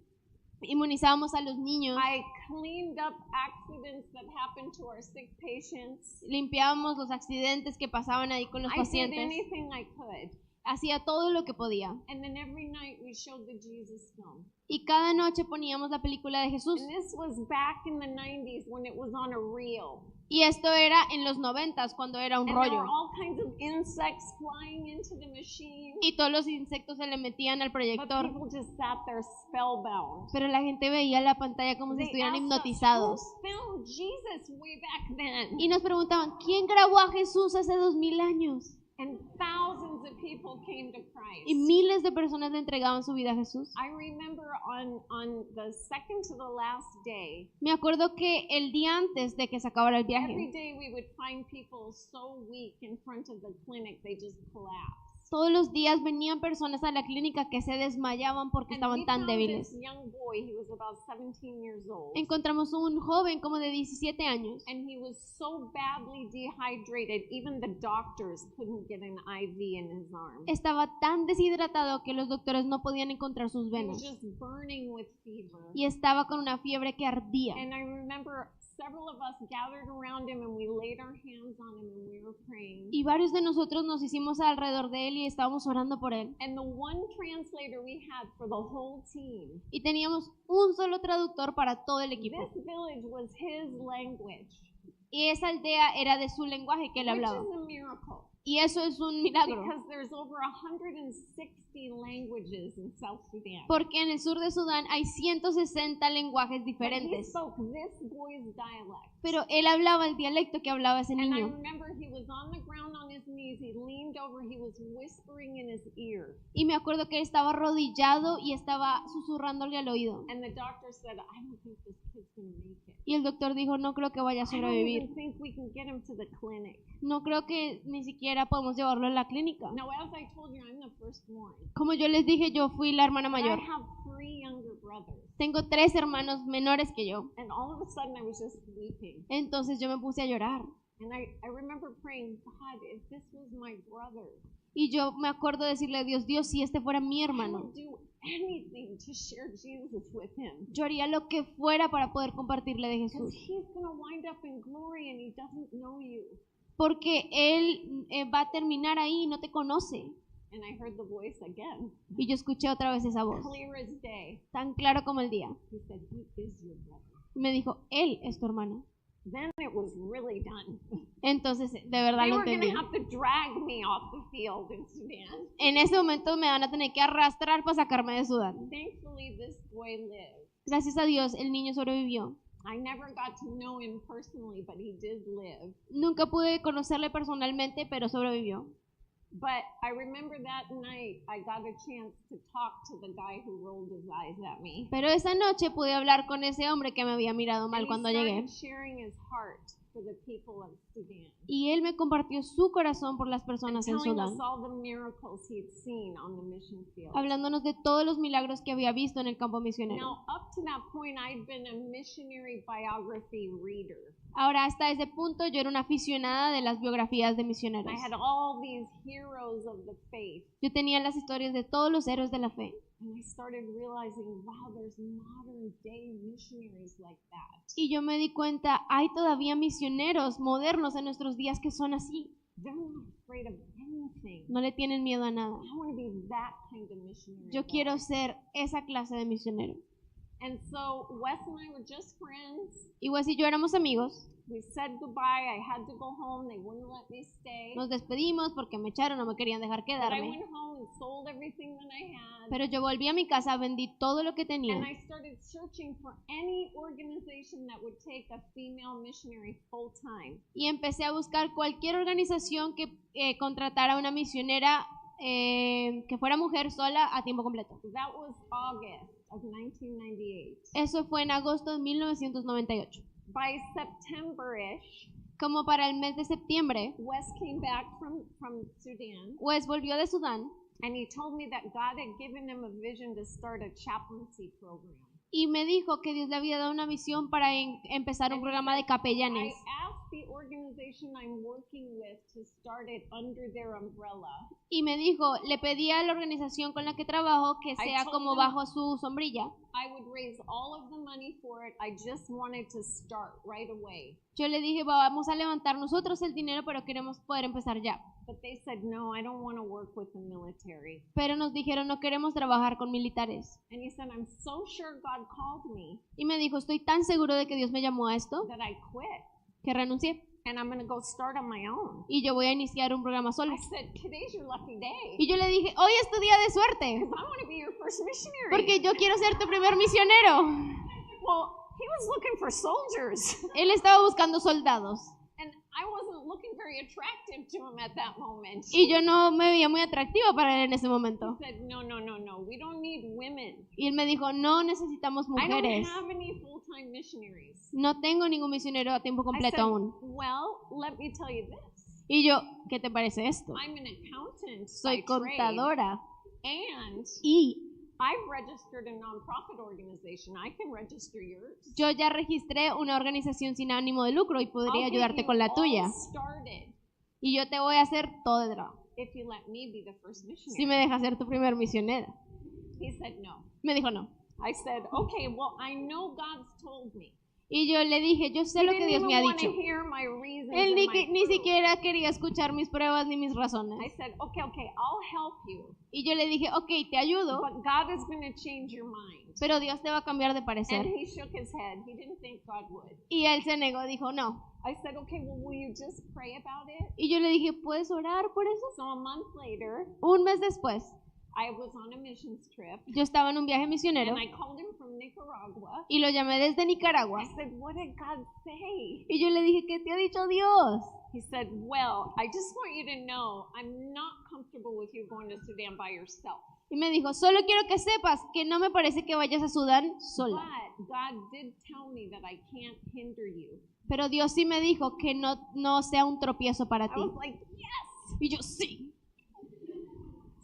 Speaker 1: Inmunizábamos a los niños.
Speaker 2: I cleaned up accidents that happened to our sick patients.
Speaker 1: Limpiábamos los accidentes que pasaban ahí con los
Speaker 2: I did
Speaker 1: pacientes.
Speaker 2: anything I could.
Speaker 1: Hacía todo lo que podía.
Speaker 2: And then every night we showed the Jesus film.
Speaker 1: Y cada noche poníamos la película de Jesús.
Speaker 2: And this was back in the 90s when it was on a reel.
Speaker 1: Y esto era en los 90s, cuando era un
Speaker 2: And there
Speaker 1: rollo.
Speaker 2: were all kinds of insects flying into the machine.
Speaker 1: Y todos los insectos se le metían al
Speaker 2: But
Speaker 1: proyector.
Speaker 2: people just sat there spellbound.
Speaker 1: Pero la gente veía la pantalla como si
Speaker 2: They
Speaker 1: estuvieran
Speaker 2: asked us,
Speaker 1: hipnotizados.
Speaker 2: who filmed Jesus way back then?
Speaker 1: Y nos preguntaban, ¿quién grabó a Jesús hace 2000 años?
Speaker 2: And thousands of people came to Christ.
Speaker 1: Y miles de personas le entregaban su vida a Jesús.
Speaker 2: I remember on the second to the last day,
Speaker 1: Me acuerdo que el día antes de que se acabara el
Speaker 2: every
Speaker 1: viaje,
Speaker 2: day we would find people so weak in front of the clinic they just collapsed.
Speaker 1: todos los días venían personas a la clínica que se desmayaban porque
Speaker 2: And
Speaker 1: estaban
Speaker 2: we
Speaker 1: tan
Speaker 2: found
Speaker 1: débiles.
Speaker 2: this young boy, he was about 17 years old.
Speaker 1: Encontramos un joven como de 17 años.
Speaker 2: And he was so badly dehydrated, even the doctors couldn't get an IV in his arm.
Speaker 1: Estaba tan deshidratado que los doctores no podían encontrar sus
Speaker 2: He was
Speaker 1: venas.
Speaker 2: just burning with fever.
Speaker 1: Y estaba con una fiebre que ardía.
Speaker 2: And I remember several of us gathered around him and we laid our hands on him and we were praying.
Speaker 1: Y varios de nosotros nos hicimos alrededor de él y estábamos orando por él.
Speaker 2: And the one translator we had for the whole team,
Speaker 1: Y teníamos un solo traductor para todo el equipo.
Speaker 2: this village was his language,
Speaker 1: Y esa aldea era de su lenguaje que él
Speaker 2: which
Speaker 1: hablaba.
Speaker 2: is a miracle.
Speaker 1: Y eso es un milagro.
Speaker 2: Because there's over 160 languages in South Sudan.
Speaker 1: Porque en el sur de Sudán hay 160 lenguajes
Speaker 2: But he
Speaker 1: diferentes.
Speaker 2: spoke this boy's dialect.
Speaker 1: Pero él hablaba el dialecto que hablaba ese
Speaker 2: And I
Speaker 1: niño.
Speaker 2: remember he was on the ground on his knees. He leaned over. He was whispering in his ear.
Speaker 1: Y me acuerdo que él estaba arrodillado y estaba susurrándole al oído.
Speaker 2: And the doctor said, I don't think this kid's going to make it.
Speaker 1: Y el doctor dijo, no creo que vaya a
Speaker 2: I don't
Speaker 1: sobrevivir.
Speaker 2: even think we can get him to the clinic.
Speaker 1: No creo que ni siquiera podemos llevarlo a la clínica.
Speaker 2: Now, as I told you, I'm the firstborn.
Speaker 1: Como yo les dije, yo fui la hermana
Speaker 2: But I
Speaker 1: mayor.
Speaker 2: have 3 younger brothers.
Speaker 1: Tengo 3 hermanos menores que yo.
Speaker 2: And all of a sudden, I was just weeping.
Speaker 1: Entonces yo me puse a llorar.
Speaker 2: And I remember praying, God, if this was my brother,
Speaker 1: Y yo me acuerdo decirle a Dios, Dios, si este fuera mi
Speaker 2: I
Speaker 1: hermano,
Speaker 2: would do anything to share Jesus with him.
Speaker 1: yo haría lo que fuera para poder compartirle de
Speaker 2: Because
Speaker 1: Jesús.
Speaker 2: he's going to wind up in glory and he doesn't know you.
Speaker 1: Porque Él va a terminar ahí y no te conoce.
Speaker 2: And I heard the voice again,
Speaker 1: Y yo escuché otra vez esa voz,
Speaker 2: clear as day.
Speaker 1: tan claro como el día.
Speaker 2: He said, he is your brother.
Speaker 1: Y me dijo, Él es tu hermano.
Speaker 2: Then it was really done.
Speaker 1: Entonces, de verdad
Speaker 2: They
Speaker 1: lo
Speaker 2: were going to
Speaker 1: entendí.
Speaker 2: have to drag me off the field in Sudan.
Speaker 1: En ese momento me van a tener que arrastrar para sacarme de Sudán.
Speaker 2: Thankfully, this boy lived.
Speaker 1: Gracias a Dios, el niño sobrevivió.
Speaker 2: I never got to know him personally, but he did live.
Speaker 1: Nunca pude conocerle personalmente, pero sobrevivió.
Speaker 2: But I remember that night I got a chance to talk to the guy who rolled his eyes at me.
Speaker 1: Pero esa noche pude hablar con ese hombre que me había mirado
Speaker 2: And
Speaker 1: mal
Speaker 2: he
Speaker 1: cuando
Speaker 2: started
Speaker 1: llegué.
Speaker 2: sharing his heart for the people of Sudan.
Speaker 1: Y él me compartió su corazón por las personas en
Speaker 2: Telling
Speaker 1: Sudán,
Speaker 2: us all the miracles he'd seen on the mission field.
Speaker 1: hablándonos de todos los milagros que había visto en el campo misionero.
Speaker 2: Now, up to that point, I'd been a missionary biography reader.
Speaker 1: Ahora, hasta ese punto, yo era una aficionada de las biografías de misioneros.
Speaker 2: I had all these heroes of the faith.
Speaker 1: Yo tenía las historias de todos los héroes de la fe.
Speaker 2: And I started realizing, wow, there's modern day missionaries like that.
Speaker 1: Y yo me di cuenta, hay todavía misioneros modernos en nuestros días que son así.
Speaker 2: They're not afraid of anything.
Speaker 1: No le tienen miedo a nada.
Speaker 2: I want to be that kind of missionary.
Speaker 1: Yo quiero ser esa clase de misionero.
Speaker 2: And so Wes and I were just friends.
Speaker 1: Y Wes y yo éramos amigos.
Speaker 2: We said goodbye. I had to go home. They wouldn't let me stay.
Speaker 1: Nos despedimos porque me echaron, no me querían dejar
Speaker 2: But I
Speaker 1: quedarme.
Speaker 2: went home and sold everything that I had.
Speaker 1: Pero yo volví a mi casa, vendí todo lo que tenía.
Speaker 2: And I started searching for any organization that would take a female missionary full time.
Speaker 1: Y empecé a buscar cualquier organización que contratara a una misionera que fuera mujer sola a tiempo completo.
Speaker 2: That was August of 1998.
Speaker 1: Eso fue en agosto de 1998.
Speaker 2: By September-ish,
Speaker 1: Como para el mes de septiembre,
Speaker 2: Wes came back from Sudan,
Speaker 1: Wes volvió de Sudán
Speaker 2: and he told me that God had given him a vision to start a chaplaincy program.
Speaker 1: y me dijo que Dios le había dado una visión para empezar un programa de
Speaker 2: I
Speaker 1: capellanes.
Speaker 2: asked the organization I'm working with to start it under their umbrella.
Speaker 1: Y me dijo, le pedí a la organización con la que trabajo que sea
Speaker 2: told
Speaker 1: como
Speaker 2: them-
Speaker 1: bajo su sombrilla.
Speaker 2: I would raise all of the money for it. I just wanted to start right away.
Speaker 1: Yo le dije, vamos a levantar nosotros el dinero, pero queremos poder empezar ya.
Speaker 2: But they said, no, I don't want to work with the military.
Speaker 1: Pero nos dijeron, no queremos trabajar con militares.
Speaker 2: And he said, I'm so sure God called me
Speaker 1: Y me dijo, estoy tan seguro de que Dios me llamó a esto
Speaker 2: that I quit.
Speaker 1: que renuncié.
Speaker 2: And I'm going to go start on my own.
Speaker 1: Y yo voy a iniciar un programa solo.
Speaker 2: I said, today's your lucky day.
Speaker 1: Y yo le dije, hoy es tu día de suerte,
Speaker 2: I want to be your first missionary.
Speaker 1: porque yo quiero ser tu primer misionero.
Speaker 2: Well, he was looking for soldiers.
Speaker 1: Él estaba buscando soldados.
Speaker 2: And I wasn't looking very attractive to him at that moment.
Speaker 1: Y yo no me veía muy atractiva para él en ese momento.
Speaker 2: He said, no, we don't need women.
Speaker 1: Y él me dijo, no necesitamos
Speaker 2: I don't
Speaker 1: mujeres.
Speaker 2: have any full-time missionaries.
Speaker 1: No tengo ningún misionero a tiempo
Speaker 2: I
Speaker 1: completo
Speaker 2: said,
Speaker 1: aún.
Speaker 2: well, let me tell you this.
Speaker 1: Y yo, ¿qué te parece esto?
Speaker 2: I'm an accountant
Speaker 1: Soy
Speaker 2: by trade,
Speaker 1: contadora
Speaker 2: and
Speaker 1: y
Speaker 2: I've registered a nonprofit organization. I can register yours.
Speaker 1: yo ya registré una organización sin ánimo de lucro y podría
Speaker 2: I'll get
Speaker 1: ayudarte
Speaker 2: you
Speaker 1: con la
Speaker 2: all
Speaker 1: tuya.
Speaker 2: started
Speaker 1: Y yo te voy a hacer todo el trabajo.
Speaker 2: if you let me be the first missionary.
Speaker 1: Si me dejas ser tu primer misionera.
Speaker 2: He said no.
Speaker 1: Me dijo no.
Speaker 2: I said, okay, well, I know God's told me.
Speaker 1: Y yo le dije, yo sé lo que Dios me ha dicho.
Speaker 2: Hear my reasons
Speaker 1: Él
Speaker 2: and my
Speaker 1: ni
Speaker 2: proof.
Speaker 1: siquiera quería escuchar mis pruebas ni mis
Speaker 2: I
Speaker 1: razones.
Speaker 2: said, okay, I'll help you.
Speaker 1: Y yo le dije, ok, te ayudo,
Speaker 2: But God is going to change your mind.
Speaker 1: pero Dios te va a cambiar de
Speaker 2: And
Speaker 1: parecer.
Speaker 2: he shook his head. He didn't think God would.
Speaker 1: Y él se negó, dijo no.
Speaker 2: I said, okay, well, will you just pray about it?
Speaker 1: Y yo le dije, ¿puedes orar por eso?
Speaker 2: So a month later,
Speaker 1: Un mes después,
Speaker 2: I was on a missions trip,
Speaker 1: yo estaba en un viaje misionero
Speaker 2: and I called him from Nicaragua.
Speaker 1: y lo llamé desde Nicaragua.
Speaker 2: I said, what did God say?
Speaker 1: Y yo le dije, ¿qué te ha dicho Dios?
Speaker 2: He said, well, I just want you to know I'm not comfortable with you going to Sudan by yourself.
Speaker 1: Y me dijo, solo quiero que sepas que no me parece que vayas a Sudán sola.
Speaker 2: But God did tell me that I can't hinder you.
Speaker 1: Pero Dios sí me dijo que no sea un tropiezo para
Speaker 2: I
Speaker 1: ti.
Speaker 2: was like, yes.
Speaker 1: Y yo, sí.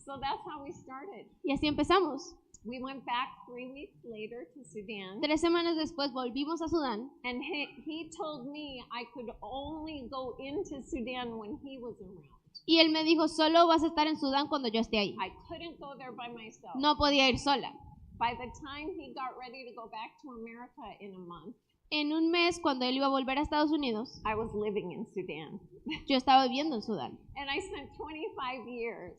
Speaker 2: So that's how we started.
Speaker 1: Y así empezamos.
Speaker 2: We went back 3 weeks later to Sudan,
Speaker 1: 3 semanas después volvimos a Sudán.
Speaker 2: and he told me I could only go into Sudan when he was around.
Speaker 1: Y él me dijo, solo vas a estar en Sudán cuando yo esté ahí.
Speaker 2: I couldn't go there by myself.
Speaker 1: No podía ir sola.
Speaker 2: By the time he got ready to go back to America in a month,
Speaker 1: En un mes, cuando él iba a volver a Estados Unidos,
Speaker 2: I was living in Sudan.
Speaker 1: yo estaba viviendo en Sudán.
Speaker 2: And I spent 25 years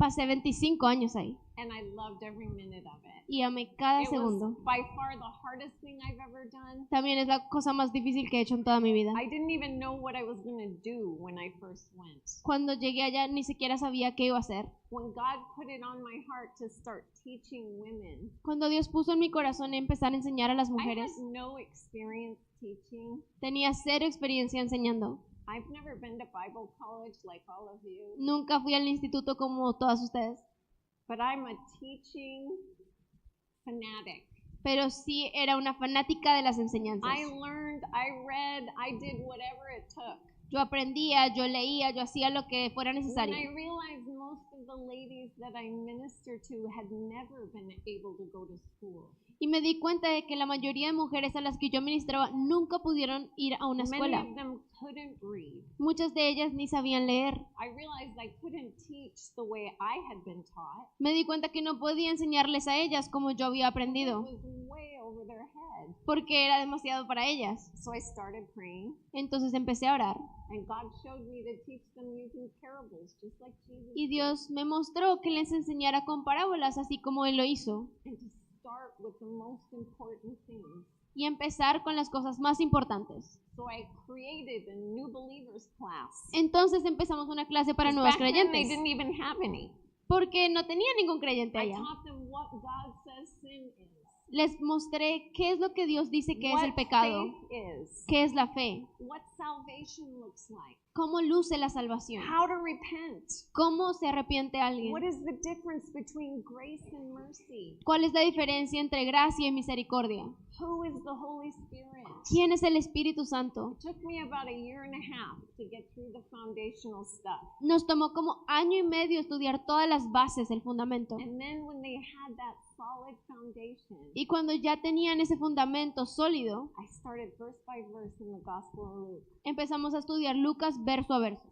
Speaker 1: Pasé 25 años ahí
Speaker 2: and I loved every minute of it.
Speaker 1: y amé cada
Speaker 2: It was
Speaker 1: segundo.
Speaker 2: by far the hardest thing I've ever done.
Speaker 1: También es la cosa más difícil que he hecho en toda mi vida.
Speaker 2: I didn't even know what I was going to do when I first went.
Speaker 1: Cuando llegué allá ni siquiera sabía qué iba a hacer.
Speaker 2: When God put it on my heart to start teaching women,
Speaker 1: Cuando Dios puso en mi corazón empezar a enseñar a las
Speaker 2: I had
Speaker 1: mujeres,
Speaker 2: no experience teaching.
Speaker 1: tenía cero experiencia enseñando.
Speaker 2: I've never been to Bible college like all of you,
Speaker 1: Nunca fui al instituto como todas ustedes,
Speaker 2: but I'm a teaching fanatic.
Speaker 1: pero sí era una fanática de las enseñanzas.
Speaker 2: I learned, I read, I did whatever it took.
Speaker 1: Yo aprendía, yo leía, yo hacía lo que fuera
Speaker 2: When
Speaker 1: necesario.
Speaker 2: I realized most of the ladies that I minister to had never been able to go to school.
Speaker 1: Y me di cuenta de que la mayoría de mujeres a las que yo ministraba nunca pudieron ir a una
Speaker 2: Many
Speaker 1: escuela.
Speaker 2: of them couldn't read.
Speaker 1: Muchas de ellas ni sabían leer.
Speaker 2: I realized I couldn't teach the way I had been taught.
Speaker 1: Me di cuenta que no podía enseñarles a ellas como yo había
Speaker 2: It
Speaker 1: aprendido,
Speaker 2: was way over their head.
Speaker 1: porque era demasiado para ellas.
Speaker 2: So I started praying,
Speaker 1: Entonces empecé a orar
Speaker 2: and God showed me to teach them using parables, just like Jesus
Speaker 1: y
Speaker 2: did,
Speaker 1: Dios me mostró que les enseñara con parábolas, así como Él lo hizo,
Speaker 2: and to start with the most important things.
Speaker 1: y empezar con las cosas más importantes.
Speaker 2: So I created a new believers class.
Speaker 1: Entonces empezamos una clase para
Speaker 2: 'Cause
Speaker 1: nuevos
Speaker 2: back then they
Speaker 1: creyentes,
Speaker 2: didn't even have any.
Speaker 1: porque no tenía ningún creyente
Speaker 2: I
Speaker 1: allá.
Speaker 2: taught them what God says sin is,
Speaker 1: Les mostré qué es lo que Dios dice que es
Speaker 2: what
Speaker 1: el pecado,
Speaker 2: faith is,
Speaker 1: qué es la fe,
Speaker 2: what salvation looks like,
Speaker 1: cómo luce la salvación,
Speaker 2: how to repent,
Speaker 1: cómo se arrepiente alguien,
Speaker 2: what is the difference between grace and mercy,
Speaker 1: cuál es la diferencia entre gracia y misericordia,
Speaker 2: who is the Holy Spirit.
Speaker 1: quién es el Espíritu Santo.
Speaker 2: It took me about a year and a half to get through the foundational stuff.
Speaker 1: Nos tomó como año y medio estudiar todas las bases, el fundamento.
Speaker 2: And then when they had that solid foundation,
Speaker 1: Y cuando ya tenían ese fundamento sólido,
Speaker 2: I started verse by verse in the Gospel of Luke.
Speaker 1: empezamos a estudiar Lucas verso a verso.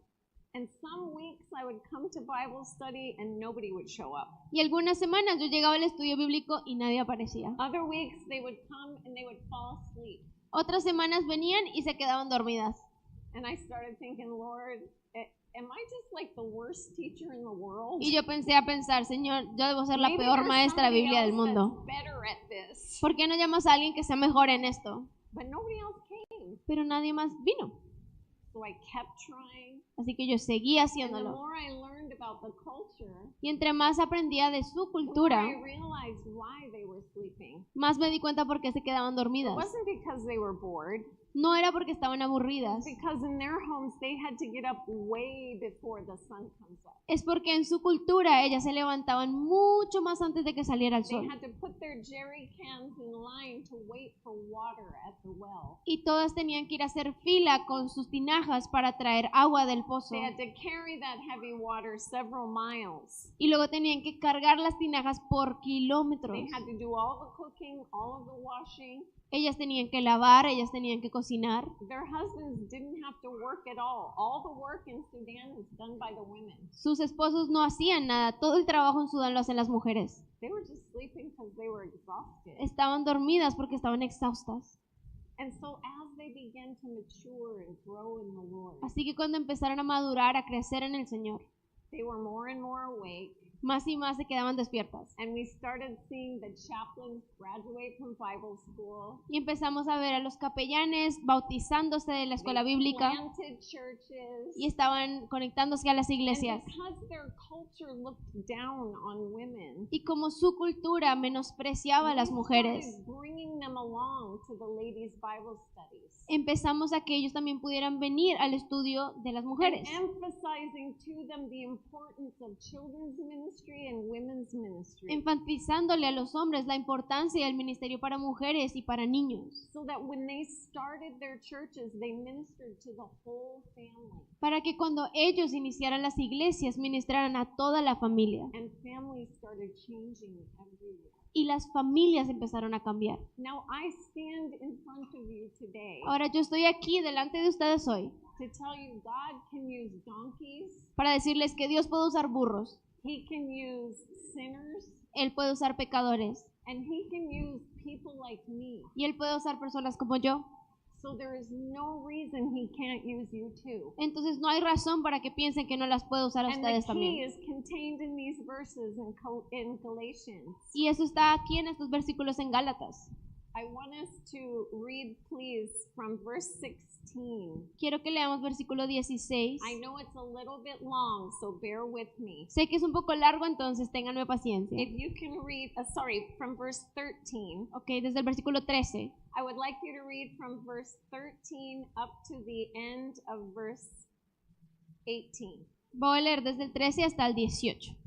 Speaker 2: And some weeks I would come to Bible study and nobody would show up.
Speaker 1: Y algunas semanas yo llegaba al estudio bíblico y nadie aparecía.
Speaker 2: Other weeks they would come and they would fall asleep.
Speaker 1: Otras semanas venían y se quedaban dormidas.
Speaker 2: And I started thinking, Lord, am I just like the worst teacher in the world?
Speaker 1: Y yo pensé a pensar, Señor, yo debo ser la
Speaker 2: Maybe
Speaker 1: peor
Speaker 2: there's
Speaker 1: maestra de
Speaker 2: somebody
Speaker 1: Biblia del
Speaker 2: else
Speaker 1: mundo.
Speaker 2: that's better at this.
Speaker 1: ¿Por qué no llamas a alguien que sea mejor en esto?
Speaker 2: But nobody else came.
Speaker 1: Pero nadie más vino.
Speaker 2: So I kept trying.
Speaker 1: Así que yo seguía
Speaker 2: And the
Speaker 1: haciéndolo.
Speaker 2: more I learned about the culture,
Speaker 1: Y entre más aprendía de su
Speaker 2: the more
Speaker 1: cultura,
Speaker 2: I realized why they were sleeping.
Speaker 1: más me di cuenta por qué se quedaban
Speaker 2: It
Speaker 1: dormidas.
Speaker 2: wasn't because they were bored.
Speaker 1: No era porque estaban aburridas,
Speaker 2: Because in their homes they had to get up way before the sun comes up.
Speaker 1: es porque en su cultura ellas se levantaban mucho más antes de que saliera el
Speaker 2: They
Speaker 1: sol.
Speaker 2: had to put their jerry cans in line to wait for water at the well.
Speaker 1: Y todas tenían que ir a hacer fila con sus tinajas para traer agua del pozo.
Speaker 2: They had to carry that heavy water several miles.
Speaker 1: Y luego tenían que cargar las tinajas por kilómetros.
Speaker 2: They had to do all the cooking, all of the washing.
Speaker 1: Ellas tenían que lavar, ellas tenían que cocinar.
Speaker 2: Their husbands didn't have to work at all. All the work in Sudan is done by the women.
Speaker 1: Sus esposos no hacían nada, todo el trabajo en Sudán lo hacen las mujeres.
Speaker 2: They were just sleeping because they were exhausted.
Speaker 1: Estaban dormidas porque estaban exhaustas.
Speaker 2: And so as they began to mature and grow in the Lord,
Speaker 1: Así que cuando empezaron a madurar, a crecer en el Señor,
Speaker 2: they were more and more awake.
Speaker 1: más y más se quedaban despiertas.
Speaker 2: And we started seeing the chaplains graduate from Bible school.
Speaker 1: Y empezamos a ver a los capellanes bautizándose de la escuela
Speaker 2: They
Speaker 1: bíblica
Speaker 2: planted churches.
Speaker 1: y estaban conectándose a las
Speaker 2: And
Speaker 1: iglesias.
Speaker 2: because their culture looked down on women,
Speaker 1: Y como su cultura menospreciaba a las
Speaker 2: we
Speaker 1: mujeres,
Speaker 2: started bringing them along to the ladies' Bible studies.
Speaker 1: empezamos a que ellos también pudieran venir al estudio de las mujeres,
Speaker 2: And emphasizing to them the importance of children's ministry and women's ministry.
Speaker 1: enfatizándole a los hombres la importancia del ministerio para mujeres y para niños,
Speaker 2: So that when they started their churches, they ministered to the whole family.
Speaker 1: para que cuando ellos iniciaran las iglesias ministraran a toda la familia.
Speaker 2: And families started changing everywhere.
Speaker 1: Y las familias empezaron a cambiar.
Speaker 2: Now I stand in front of you today
Speaker 1: Ahora yo estoy aquí delante de ustedes hoy
Speaker 2: to tell you God can use donkeys,
Speaker 1: para decirles que Dios puede usar burros,
Speaker 2: He can use sinners,
Speaker 1: Él puede usar pecadores
Speaker 2: and He can use people like me.
Speaker 1: y Él puede usar personas como yo
Speaker 2: So there is no reason he can't use you too.
Speaker 1: Entonces no hay razón para que piensen que no las puede usar a
Speaker 2: And the
Speaker 1: ustedes
Speaker 2: key
Speaker 1: también.
Speaker 2: is contained in these verses in Galatians.
Speaker 1: Y eso está aquí en estos versículos en Gálatas.
Speaker 2: I want us to read, please, from verse 16.
Speaker 1: Quiero que leamos versículo 16.
Speaker 2: I know it's a little bit long, so bear with me.
Speaker 1: Sé que es un poco largo, entonces ténganme paciencia.
Speaker 2: If you can read, from verse 13.
Speaker 1: Ok, desde el versículo 13.
Speaker 2: I would like you to read from verse 13 up to the end of verse 18.
Speaker 1: Voy a leer desde el 13 hasta el 18.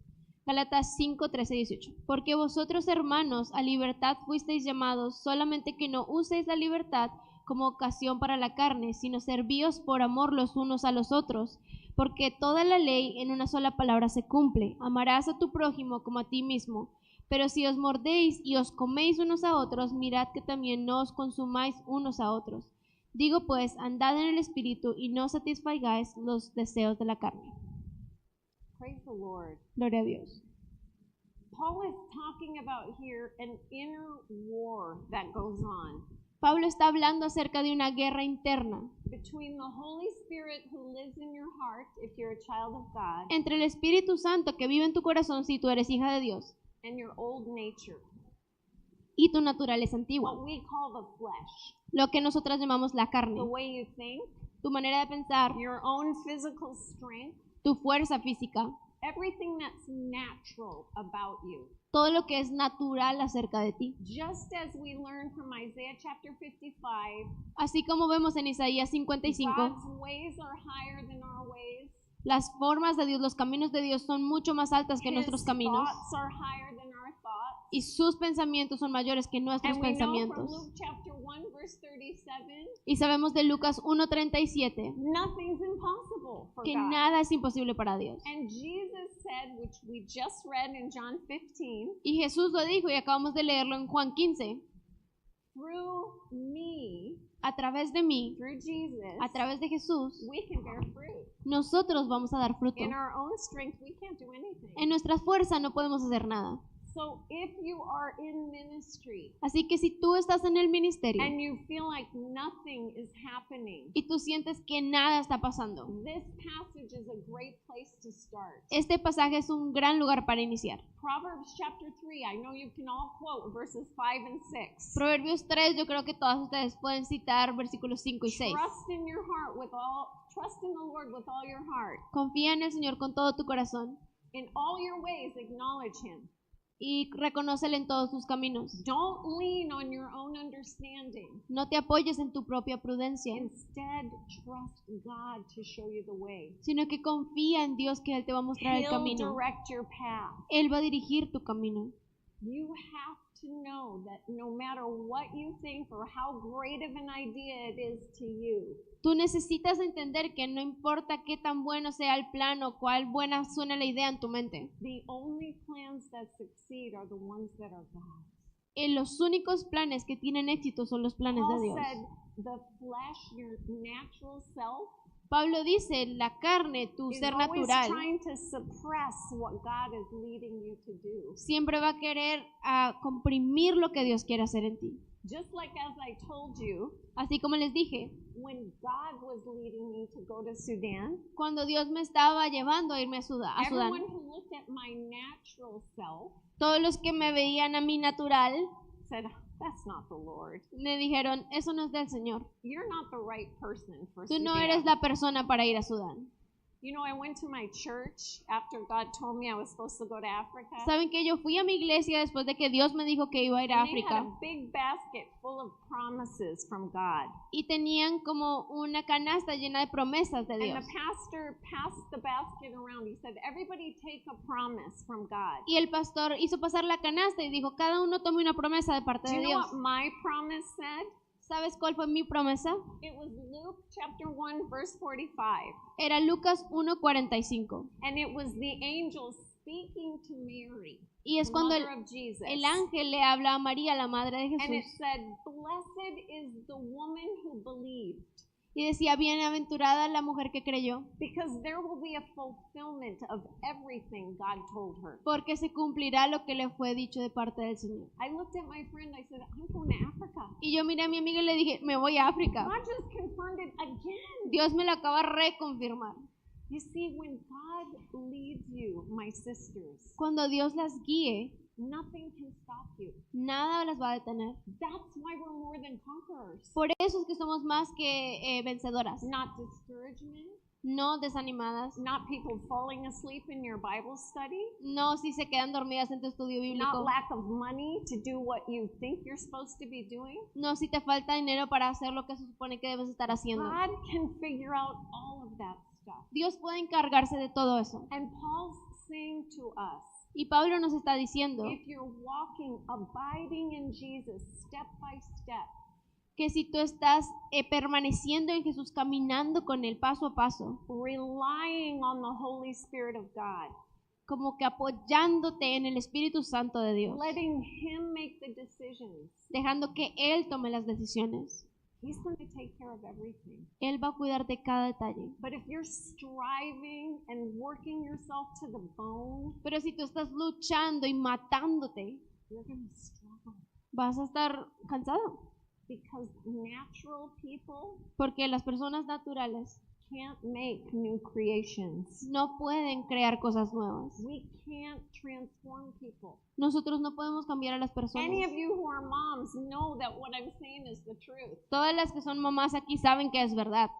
Speaker 1: Gálatas 5, 13, 18. Porque vosotros, hermanos, a libertad fuisteis llamados, solamente que no uséis la libertad como ocasión para la carne, sino servíos por amor los unos a los otros. Porque toda la ley en una sola palabra se cumple: amarás a tu prójimo como a ti mismo. Pero si os mordéis y os coméis unos a otros, mirad que también no os consumáis unos a otros. Digo pues, andad en el Espíritu y no satisfagáis los deseos de la carne.
Speaker 2: Praise the Lord.
Speaker 1: Gloria a Dios.
Speaker 2: Paul is talking about here an inner war that goes on
Speaker 1: Pablo está hablando acerca de una guerra interna
Speaker 2: between the Holy Spirit who lives in your heart if you're a child of God
Speaker 1: entre el Espíritu Santo que vive en tu corazón si tú eres hija de Dios
Speaker 2: and your old nature,
Speaker 1: y tu naturaleza antigua,
Speaker 2: what we call the flesh,
Speaker 1: lo que nosotras llamamos la carne,
Speaker 2: the way you think,
Speaker 1: tu manera de pensar,
Speaker 2: your own physical strength,
Speaker 1: tu fuerza física,
Speaker 2: everything that's natural about you.
Speaker 1: todo lo que es natural acerca de ti.
Speaker 2: Just as we learn from Isaiah chapter 55,
Speaker 1: Así como vemos en Isaías 55,
Speaker 2: God's ways are higher than our ways.
Speaker 1: las formas de Dios, los caminos de Dios son mucho más altas que
Speaker 2: His
Speaker 1: nuestros caminos
Speaker 2: thoughts are higher than our thoughts.
Speaker 1: y sus pensamientos son mayores que nuestros
Speaker 2: And we know from
Speaker 1: pensamientos.
Speaker 2: Luke chapter 1 verse 37,
Speaker 1: Y sabemos de Lucas 1:37
Speaker 2: nothing's impossible for
Speaker 1: que
Speaker 2: God.
Speaker 1: nada es imposible para Dios.
Speaker 2: And Jesus said, which we just read in John 15,
Speaker 1: Y Jesús lo dijo y acabamos de leerlo en Juan 15.
Speaker 2: through me,
Speaker 1: A través de mí,
Speaker 2: through Jesus,
Speaker 1: a través de Jesús,
Speaker 2: we can bear fruit.
Speaker 1: nosotros vamos a dar fruto.
Speaker 2: In our own strength, we can't do anything.
Speaker 1: En nuestra fuerza no podemos hacer nada.
Speaker 2: So if you are in ministry
Speaker 1: Así que si tú estás en el ministerio
Speaker 2: and you feel like nothing is happening,
Speaker 1: y tú sientes que nada está pasando,
Speaker 2: this passage is a great place to start.
Speaker 1: este pasaje es un gran lugar para iniciar.
Speaker 2: Proverbs chapter 3, I know you can all quote verses 5 and 6.
Speaker 1: Proverbios 3, yo creo que todas ustedes pueden citar versículos 5 y 6.
Speaker 2: Trust in the Lord with all your heart.
Speaker 1: Confía en el Señor con todo tu corazón
Speaker 2: In all your ways acknowledge him.
Speaker 1: y reconócele en todos tus caminos.
Speaker 2: Don't lean on your own understanding.
Speaker 1: No te apoyes en tu propia prudencia,
Speaker 2: Instead, trust God to show you the way.
Speaker 1: sino que confía en Dios que Él te va a mostrar el
Speaker 2: He'll
Speaker 1: camino.
Speaker 2: direct your path.
Speaker 1: Él va a dirigir tu camino.
Speaker 2: You have to know that no matter what you think or how great of an idea it is to you,
Speaker 1: Tú necesitas entender que no importa qué tan bueno sea el plan o cuál buena suene la idea en tu mente.
Speaker 2: the only plans that succeed are the ones that are God's.
Speaker 1: Los únicos planes que tienen éxito son los planes de
Speaker 2: Paul
Speaker 1: Dios.
Speaker 2: said, the flesh, your natural self,
Speaker 1: Pablo dice, la carne, tu
Speaker 2: is
Speaker 1: ser
Speaker 2: always
Speaker 1: natural,
Speaker 2: trying to suppress what God is leading you to do.
Speaker 1: siempre va a querer comprimir lo que Dios quiere hacer en ti.
Speaker 2: Just like as I told you,
Speaker 1: Así como les dije,
Speaker 2: when God was leading me to go to Sudan,
Speaker 1: cuando Dios me estaba llevando a irme a Sudán,
Speaker 2: everyone who looked at my natural self
Speaker 1: todos los que me veían a mí natural
Speaker 2: said, that's not the Lord.
Speaker 1: me dijeron, eso no es del Señor.
Speaker 2: You're not the right person for
Speaker 1: Tú no
Speaker 2: Sudan.
Speaker 1: eres la persona para ir a Sudán.
Speaker 2: You know, I went to my church after God told me I was supposed to go to Africa.
Speaker 1: Saben que yo fui a mi iglesia después de que Dios me dijo que iba a ir a
Speaker 2: And they had
Speaker 1: África
Speaker 2: a big basket full of promises from God.
Speaker 1: y tenían como una canasta llena de promesas de
Speaker 2: And
Speaker 1: Dios.
Speaker 2: the pastor passed the basket around. He said, everybody take a promise from God.
Speaker 1: Y el pastor hizo pasar la canasta y dijo, cada uno tome una promesa de parte
Speaker 2: Do
Speaker 1: de
Speaker 2: you know
Speaker 1: Dios.
Speaker 2: what my promise said?
Speaker 1: ¿Sabes cuál fue mi promesa?
Speaker 2: It was Luke chapter 1 verse 45.
Speaker 1: Era Lucas 1:45.
Speaker 2: And it was the angel speaking to Mary,
Speaker 1: Y es
Speaker 2: the
Speaker 1: cuando
Speaker 2: mother of Jesus.
Speaker 1: el ángel le habla a María, la madre de
Speaker 2: And it
Speaker 1: Jesús.
Speaker 2: said, blessed is the woman who believed.
Speaker 1: Y decía, bienaventurada la mujer que creyó,
Speaker 2: because there will be a fulfillment of everything God told her.
Speaker 1: porque se cumplirá lo que le fue dicho de parte del Señor.
Speaker 2: I looked at my friend, I said, I'm going to Africa.
Speaker 1: Y yo miré a mi amiga y le dije, me voy a África.
Speaker 2: God just confirmed it again.
Speaker 1: Dios me lo acaba de reconfirmar.
Speaker 2: You see, when God leads you, my sisters,
Speaker 1: Cuando Dios las guíe,
Speaker 2: nothing can stop you.
Speaker 1: nada las va a detener.
Speaker 2: That's why we're more than conquerors.
Speaker 1: Por eso es que somos más que vencedoras,
Speaker 2: Not discouragement,
Speaker 1: no desanimadas,
Speaker 2: not people falling asleep in your Bible study,
Speaker 1: no si se quedan dormidas en tu estudio
Speaker 2: not
Speaker 1: bíblico,
Speaker 2: lack of money to do what you think you're supposed to be doing.
Speaker 1: no si te falta dinero para hacer lo que se supone que debes estar haciendo.
Speaker 2: God can figure out all of that stuff.
Speaker 1: Dios puede encargarse de todo eso.
Speaker 2: And Paul's saying to us,
Speaker 1: Y Pablo nos está diciendo
Speaker 2: if you're walking, abiding in Jesus step by step,
Speaker 1: que si tú estás permaneciendo en Jesús, caminando con Él paso a paso,
Speaker 2: relying on the Holy Spirit of God,
Speaker 1: como que apoyándote en el Espíritu Santo de Dios,
Speaker 2: letting Him make the decisions,
Speaker 1: dejando que Él tome las decisiones,
Speaker 2: He's going to take care of everything.
Speaker 1: Él va a cuidar de cada detalle.
Speaker 2: But if you're striving and working yourself to the bone,
Speaker 1: Pero si tú estás luchando y matándote,
Speaker 2: you're going to struggle.
Speaker 1: vas a estar cansado,
Speaker 2: Because natural people
Speaker 1: porque las personas naturales
Speaker 2: can't make new creations.
Speaker 1: no pueden crear cosas nuevas.
Speaker 2: We can't transform people.
Speaker 1: Nosotros no podemos cambiar a las personas.
Speaker 2: Any of you who are moms know that what I'm saying is the truth.
Speaker 1: Todas las que son mamás aquí saben que es verdad.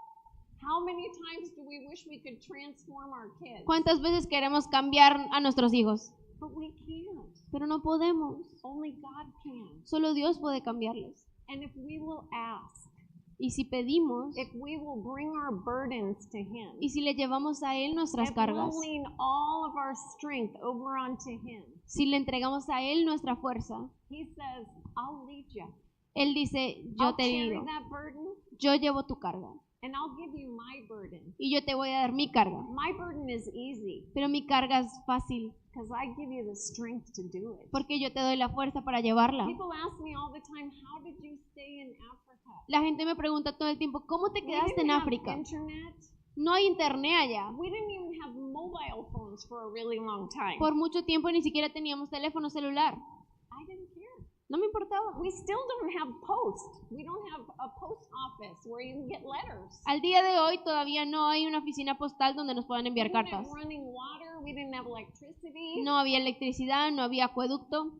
Speaker 2: How many times do we wish we could transform our kids?
Speaker 1: ¿Cuántas veces queremos cambiar a nuestros hijos?
Speaker 2: But we can't.
Speaker 1: Pero no podemos.
Speaker 2: Only God can.
Speaker 1: Solo Dios puede cambiarles.
Speaker 2: And if we will ask,
Speaker 1: Y si pedimos,
Speaker 2: if we will bring our burdens to Him,
Speaker 1: y si le llevamos a Él nuestras
Speaker 2: if
Speaker 1: cargas,
Speaker 2: we'll lean all of our strength over onto Him,
Speaker 1: si le entregamos a Él nuestra fuerza,
Speaker 2: He says, I'll lead you.
Speaker 1: Él dice, yo
Speaker 2: I'll
Speaker 1: te
Speaker 2: carry
Speaker 1: guío,
Speaker 2: that burden,
Speaker 1: yo llevo tu carga,
Speaker 2: and I'll give you my burden.
Speaker 1: y yo te voy a dar mi carga.
Speaker 2: My burden is easy
Speaker 1: Pero mi carga es fácil,
Speaker 2: because I give you the strength to do it.
Speaker 1: porque yo te doy la fuerza para llevarla.
Speaker 2: People ask me all the time, how did you stay in Africa?
Speaker 1: La gente me pregunta todo el tiempo, ¿cómo te
Speaker 2: We
Speaker 1: quedaste
Speaker 2: didn't
Speaker 1: en
Speaker 2: have
Speaker 1: África?
Speaker 2: internet.
Speaker 1: No hay internet allá.
Speaker 2: We didn't even have mobile phones for a really long time.
Speaker 1: Por mucho tiempo ni siquiera teníamos teléfono celular.
Speaker 2: I didn't care.
Speaker 1: No me importaba.
Speaker 2: We still don't have post. We don't have a post office where you can get letters.
Speaker 1: Al día de hoy todavía no hay una oficina postal donde nos puedan
Speaker 2: We
Speaker 1: enviar
Speaker 2: didn't
Speaker 1: cartas.
Speaker 2: have running water. We didn't have electricity.
Speaker 1: No había electricidad, no había acueducto,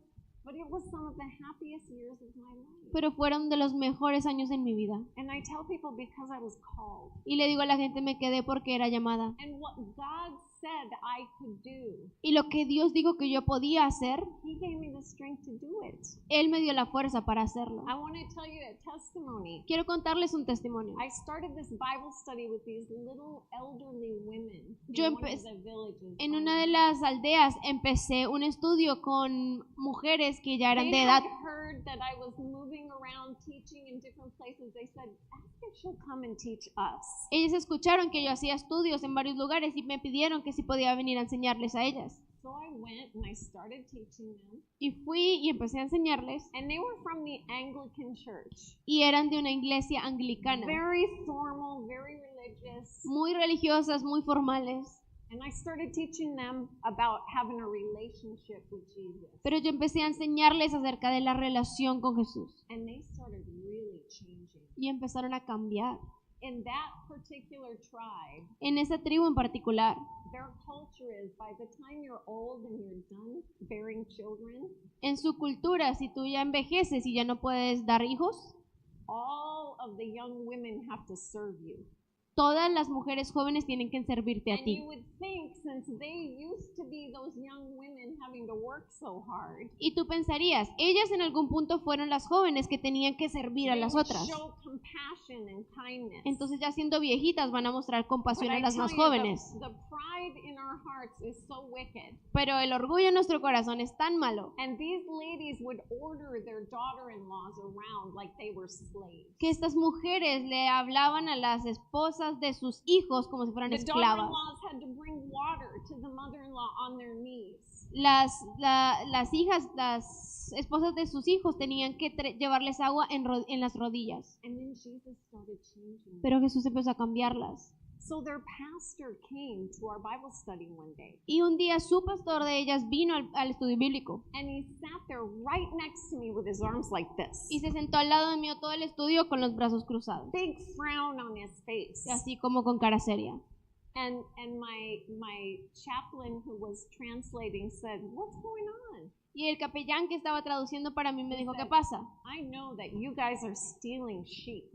Speaker 2: But it was some of the happiest years of my life.
Speaker 1: pero fueron de los mejores años en mi vida.
Speaker 2: And I tell people because I was called.
Speaker 1: Y le digo a la gente, me quedé porque era llamada.
Speaker 2: And what God said I could do,
Speaker 1: Y lo que Dios dijo que yo podía hacer,
Speaker 2: He gave me the strength to do it.
Speaker 1: Él me dio la fuerza para hacerlo.
Speaker 2: I want to tell you a testimony.
Speaker 1: Quiero contarles un testimonio.
Speaker 2: I started this Bible study with these little elderly women
Speaker 1: Yo
Speaker 2: in one of
Speaker 1: empecé-
Speaker 2: the villages.
Speaker 1: En una de las aldeas empecé un estudio con mujeres que ya eran
Speaker 2: They
Speaker 1: de edad.
Speaker 2: had heard that I was moving around teaching in different places. They said, ask if she'll come and teach us.
Speaker 1: Ellas escucharon que yo hacía estudios en varios lugares y me pidieron que si podía venir a enseñarles a ellas.
Speaker 2: So I went and I started teaching them.
Speaker 1: Y fui y empecé a enseñarles.
Speaker 2: And they were from the Anglican church.
Speaker 1: Y eran de una iglesia anglicana.
Speaker 2: Very formal, very religious.
Speaker 1: Muy religiosas, muy formales.
Speaker 2: And I started teaching them about having a relationship with Jesus.
Speaker 1: Pero yo empecé a enseñarles acerca de la relación con Jesús.
Speaker 2: And they started really changing.
Speaker 1: Y empezaron a cambiar.
Speaker 2: In that particular tribe,
Speaker 1: En esa tribu en particular,
Speaker 2: their culture is by the time you're old and you're done bearing children,
Speaker 1: en su cultura, si tú ya envejeces y ya no puedes dar hijos,
Speaker 2: all of the young women have to serve you.
Speaker 1: todas las mujeres jóvenes tienen que servirte a
Speaker 2: And
Speaker 1: ti.
Speaker 2: you would think, since they used to be those young women having to work so hard,
Speaker 1: Y tú pensarías, ellas en algún punto fueron las jóvenes que tenían que servir a
Speaker 2: they
Speaker 1: las
Speaker 2: would
Speaker 1: otras.
Speaker 2: show compassion and kindness.
Speaker 1: Entonces ya siendo viejitas van a mostrar
Speaker 2: But
Speaker 1: compasión a
Speaker 2: I
Speaker 1: las
Speaker 2: tell
Speaker 1: más
Speaker 2: you,
Speaker 1: jóvenes.
Speaker 2: the pride in our hearts is so wicked.
Speaker 1: Pero el orgullo en nuestro corazón es tan malo
Speaker 2: And these ladies would order their daughter-in-laws around like they were slaves.
Speaker 1: que estas mujeres le hablaban a las esposas de sus hijos como si fueran
Speaker 2: The
Speaker 1: esclavas.
Speaker 2: daughter-in-laws had to bring water to the mother-in-law on their knees.
Speaker 1: Las hijas, las esposas de sus hijos tenían que llevarles agua en las rodillas.
Speaker 2: And then Jesus Jesus started changing them.
Speaker 1: Pero Jesús empezó a cambiarlas.
Speaker 2: So their pastor came to our Bible study one day,
Speaker 1: Y un día su pastor de ellas vino al estudio bíblico
Speaker 2: and he sat there right next to me with his arms like this.
Speaker 1: y se sentó al lado de mí todo el estudio con los brazos cruzados,
Speaker 2: Big frown on his face.
Speaker 1: y así como con cara seria.
Speaker 2: And my chaplain who was translating said, "What's going on?
Speaker 1: Y el capellán que estaba traduciendo para mí me dijo, ¿qué pasa?
Speaker 2: I know that you guys are stealing sheep.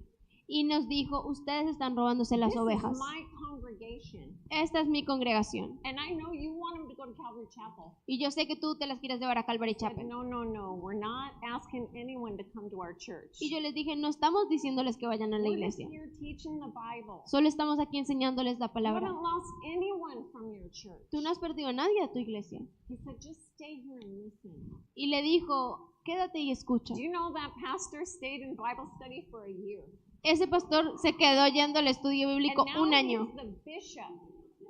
Speaker 1: Y nos dijo, ustedes están robándose las
Speaker 2: This
Speaker 1: ovejas.
Speaker 2: is my congregation,
Speaker 1: Esta es mi congregación.
Speaker 2: and I know you want them to go to Calvary Chapel."
Speaker 1: Y yo sé que tú te las quieres llevar a Calvary
Speaker 2: I said,
Speaker 1: Chapel.
Speaker 2: No, we're not asking anyone to come to our church.
Speaker 1: Y yo les dije, no estamos diciéndoles que vayan a la
Speaker 2: We're just
Speaker 1: iglesia.
Speaker 2: here teaching the Bible.
Speaker 1: Solo estamos aquí enseñándoles la
Speaker 2: You
Speaker 1: palabra.
Speaker 2: haven't lost anyone from your church.
Speaker 1: Tú no has perdido a nadie de tu iglesia.
Speaker 2: He said, just stay here and listen.
Speaker 1: Y le dijo, quédate y escucha.
Speaker 2: Do you know that pastor stayed in Bible study for a year?
Speaker 1: Ese pastor se quedó yendo al estudio bíblico
Speaker 2: And now
Speaker 1: un año.
Speaker 2: he's the bishop.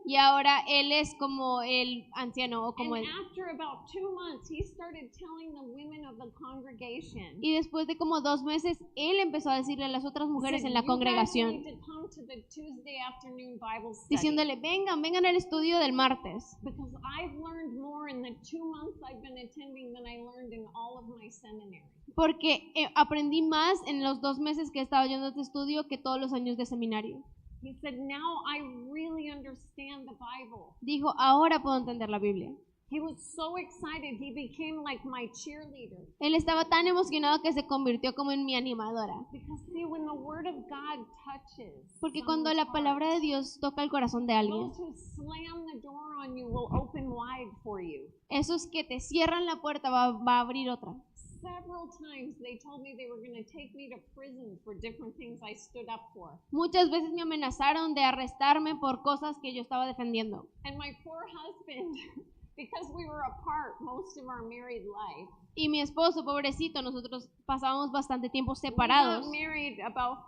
Speaker 1: Y ahora él es como el anciano o como
Speaker 2: And
Speaker 1: el...
Speaker 2: after about 2 months, he started telling the women of the congregation.
Speaker 1: Y después de como 2 meses, él empezó a decirle a las otras mujeres
Speaker 2: He
Speaker 1: en
Speaker 2: said,
Speaker 1: la
Speaker 2: "You guys
Speaker 1: congregación,
Speaker 2: need to come to the Tuesday afternoon Bible study,
Speaker 1: diciéndole, vengan al estudio del martes.
Speaker 2: because I've learned more in the 2 months I've been attending than I learned in all of my seminary."
Speaker 1: Porque aprendí más en los 2 meses que he estado yendo a este estudio que todos los años de seminario.
Speaker 2: He said, "Now I really understand the Bible."
Speaker 1: Dijo, ahora puedo entender la Biblia.
Speaker 2: He was so excited. He became like my cheerleader.
Speaker 1: Él estaba tan emocionado que se convirtió como en mi animadora.
Speaker 2: Because see, when the Word of God touches
Speaker 1: Porque cuando
Speaker 2: someone's
Speaker 1: la palabra de
Speaker 2: heart,
Speaker 1: Dios toca el corazón de alguien,
Speaker 2: those who slam the door on you will open wide for you.
Speaker 1: esos que te cierran la puerta va a abrir otra.
Speaker 2: Several times they told me they were going to take me to prison for different things I stood up for.
Speaker 1: Muchas veces me amenazaron de arrestarme por cosas que yo estaba defendiendo.
Speaker 2: And my poor husband, because we were apart most of our married life,
Speaker 1: Y mi esposo, pobrecito, nosotros pasábamos bastante tiempo
Speaker 2: we
Speaker 1: separados.
Speaker 2: got married about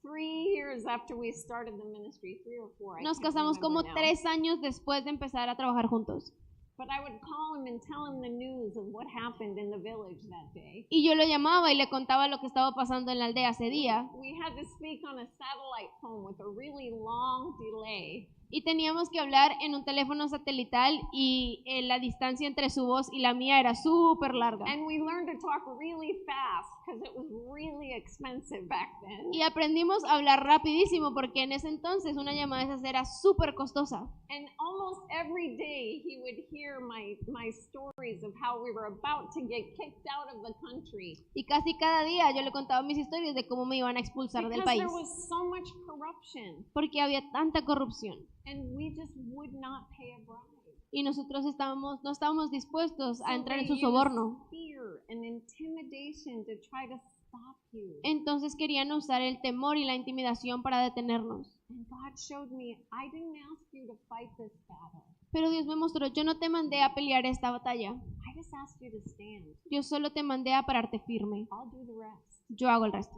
Speaker 2: 3 years after we started the ministry, 3 or 4. I
Speaker 1: Nos
Speaker 2: can't
Speaker 1: casamos como
Speaker 2: remember now.
Speaker 1: 3 años después de empezar a trabajar juntos.
Speaker 2: But I would call him and tell him the news of what happened in the village that day.
Speaker 1: Y yo lo llamaba y le contaba lo que estaba pasando en la aldea ese día.
Speaker 2: We had to speak on a satellite phone with a really long delay.
Speaker 1: Y teníamos que hablar en un teléfono satelital y la distancia entre su voz y la mía era súper larga.
Speaker 2: And we learned to talk really fast because it was really expensive back then.
Speaker 1: Y aprendimos a hablar rapidísimo porque en ese entonces una llamada de esas era súper costosa.
Speaker 2: And almost every day he would hear my stories of how we were about to get kicked out of the country.
Speaker 1: Y casi cada día yo le contaba mis historias de cómo me iban a expulsar del
Speaker 2: Because
Speaker 1: país.
Speaker 2: there was so much corruption.
Speaker 1: Porque había tanta corrupción.
Speaker 2: And we just would not pay a bribe.
Speaker 1: Y nosotros no estábamos dispuestos a
Speaker 2: So
Speaker 1: entrar en
Speaker 2: they
Speaker 1: su soborno.
Speaker 2: used fear and intimidation to try to stop you.
Speaker 1: Entonces querían usar el temor y la intimidación para detenernos.
Speaker 2: And God showed me, I didn't ask you to fight this battle.
Speaker 1: Pero Dios me mostró, yo no te mandé a pelear esta batalla.
Speaker 2: I just asked you to stand.
Speaker 1: Yo solo te mandé a pararte firme.
Speaker 2: I'll do the rest.
Speaker 1: Yo hago el resto.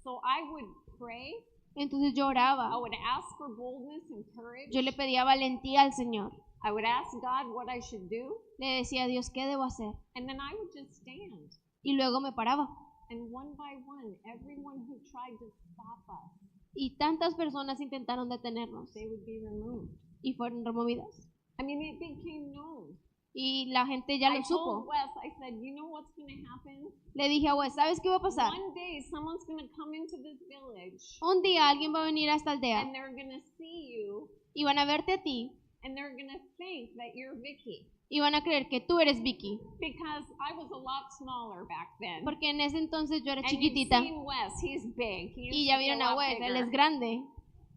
Speaker 2: So I would pray.
Speaker 1: Entonces yo
Speaker 2: I
Speaker 1: oraba.
Speaker 2: would ask for boldness and courage.
Speaker 1: Yo le pedía valentía al Señor.
Speaker 2: I would ask God what I should do.
Speaker 1: Le decía a Dios, ¿qué debo hacer?
Speaker 2: And then I would just stand.
Speaker 1: Y luego me paraba.
Speaker 2: And one by one, everyone who tried to stop us,
Speaker 1: Y tantas personas intentaron detenernos
Speaker 2: they would be removed.
Speaker 1: y fueron removidas.
Speaker 2: I mean, it became known.
Speaker 1: Y la gente ya
Speaker 2: I
Speaker 1: lo
Speaker 2: told
Speaker 1: supo.
Speaker 2: Wes, I said, you know what's going to happen?
Speaker 1: Le dije a Wes, ¿sabes qué va a pasar?
Speaker 2: One day, someone's going to come into this village,
Speaker 1: Un día alguien va a venir a esta aldea
Speaker 2: and they're going to see you,
Speaker 1: y van a verte a ti
Speaker 2: and they're going to think that you're Vicky.
Speaker 1: y van a creer que tú eres Vicky.
Speaker 2: Because I was a lot smaller back then.
Speaker 1: Porque en ese entonces yo era
Speaker 2: And you've
Speaker 1: chiquitita.
Speaker 2: seen Wes, he's big. He used
Speaker 1: Y
Speaker 2: to
Speaker 1: ya
Speaker 2: be a
Speaker 1: vieron a
Speaker 2: lot
Speaker 1: Wes, él
Speaker 2: bigger.
Speaker 1: es grande.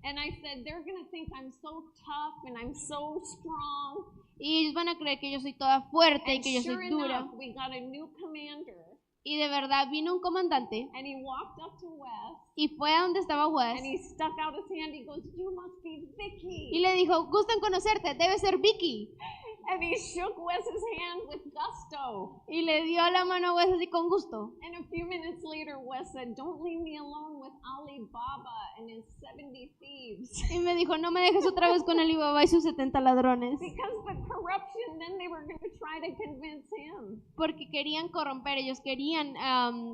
Speaker 2: And I said, they're going to think I'm so tough and I'm so strong.
Speaker 1: Y ellos van a creer que yo soy toda fuerte y
Speaker 2: And
Speaker 1: que yo
Speaker 2: sure
Speaker 1: soy dura.
Speaker 2: enough, we got a new commander.
Speaker 1: Y de verdad vino un comandante
Speaker 2: And he walked up to Wes.
Speaker 1: y fue a donde estaba Wes
Speaker 2: And he stuck out his hand. He goes, you must be Vicky.
Speaker 1: y le dijo, gusto en conocerte, debe ser Vicky.
Speaker 2: And he shook Wes's hand with gusto.
Speaker 1: Y le dio la mano a Wes así con gusto.
Speaker 2: And a few minutes later, Wes said, don't leave me alone with Alibaba and his 70 thieves.
Speaker 1: Y me dijo, no me dejes otra vez con Alibaba y sus 70 ladrones.
Speaker 2: Because the corruption, then they were going to try to convince him.
Speaker 1: Porque querían corromper, ellos querían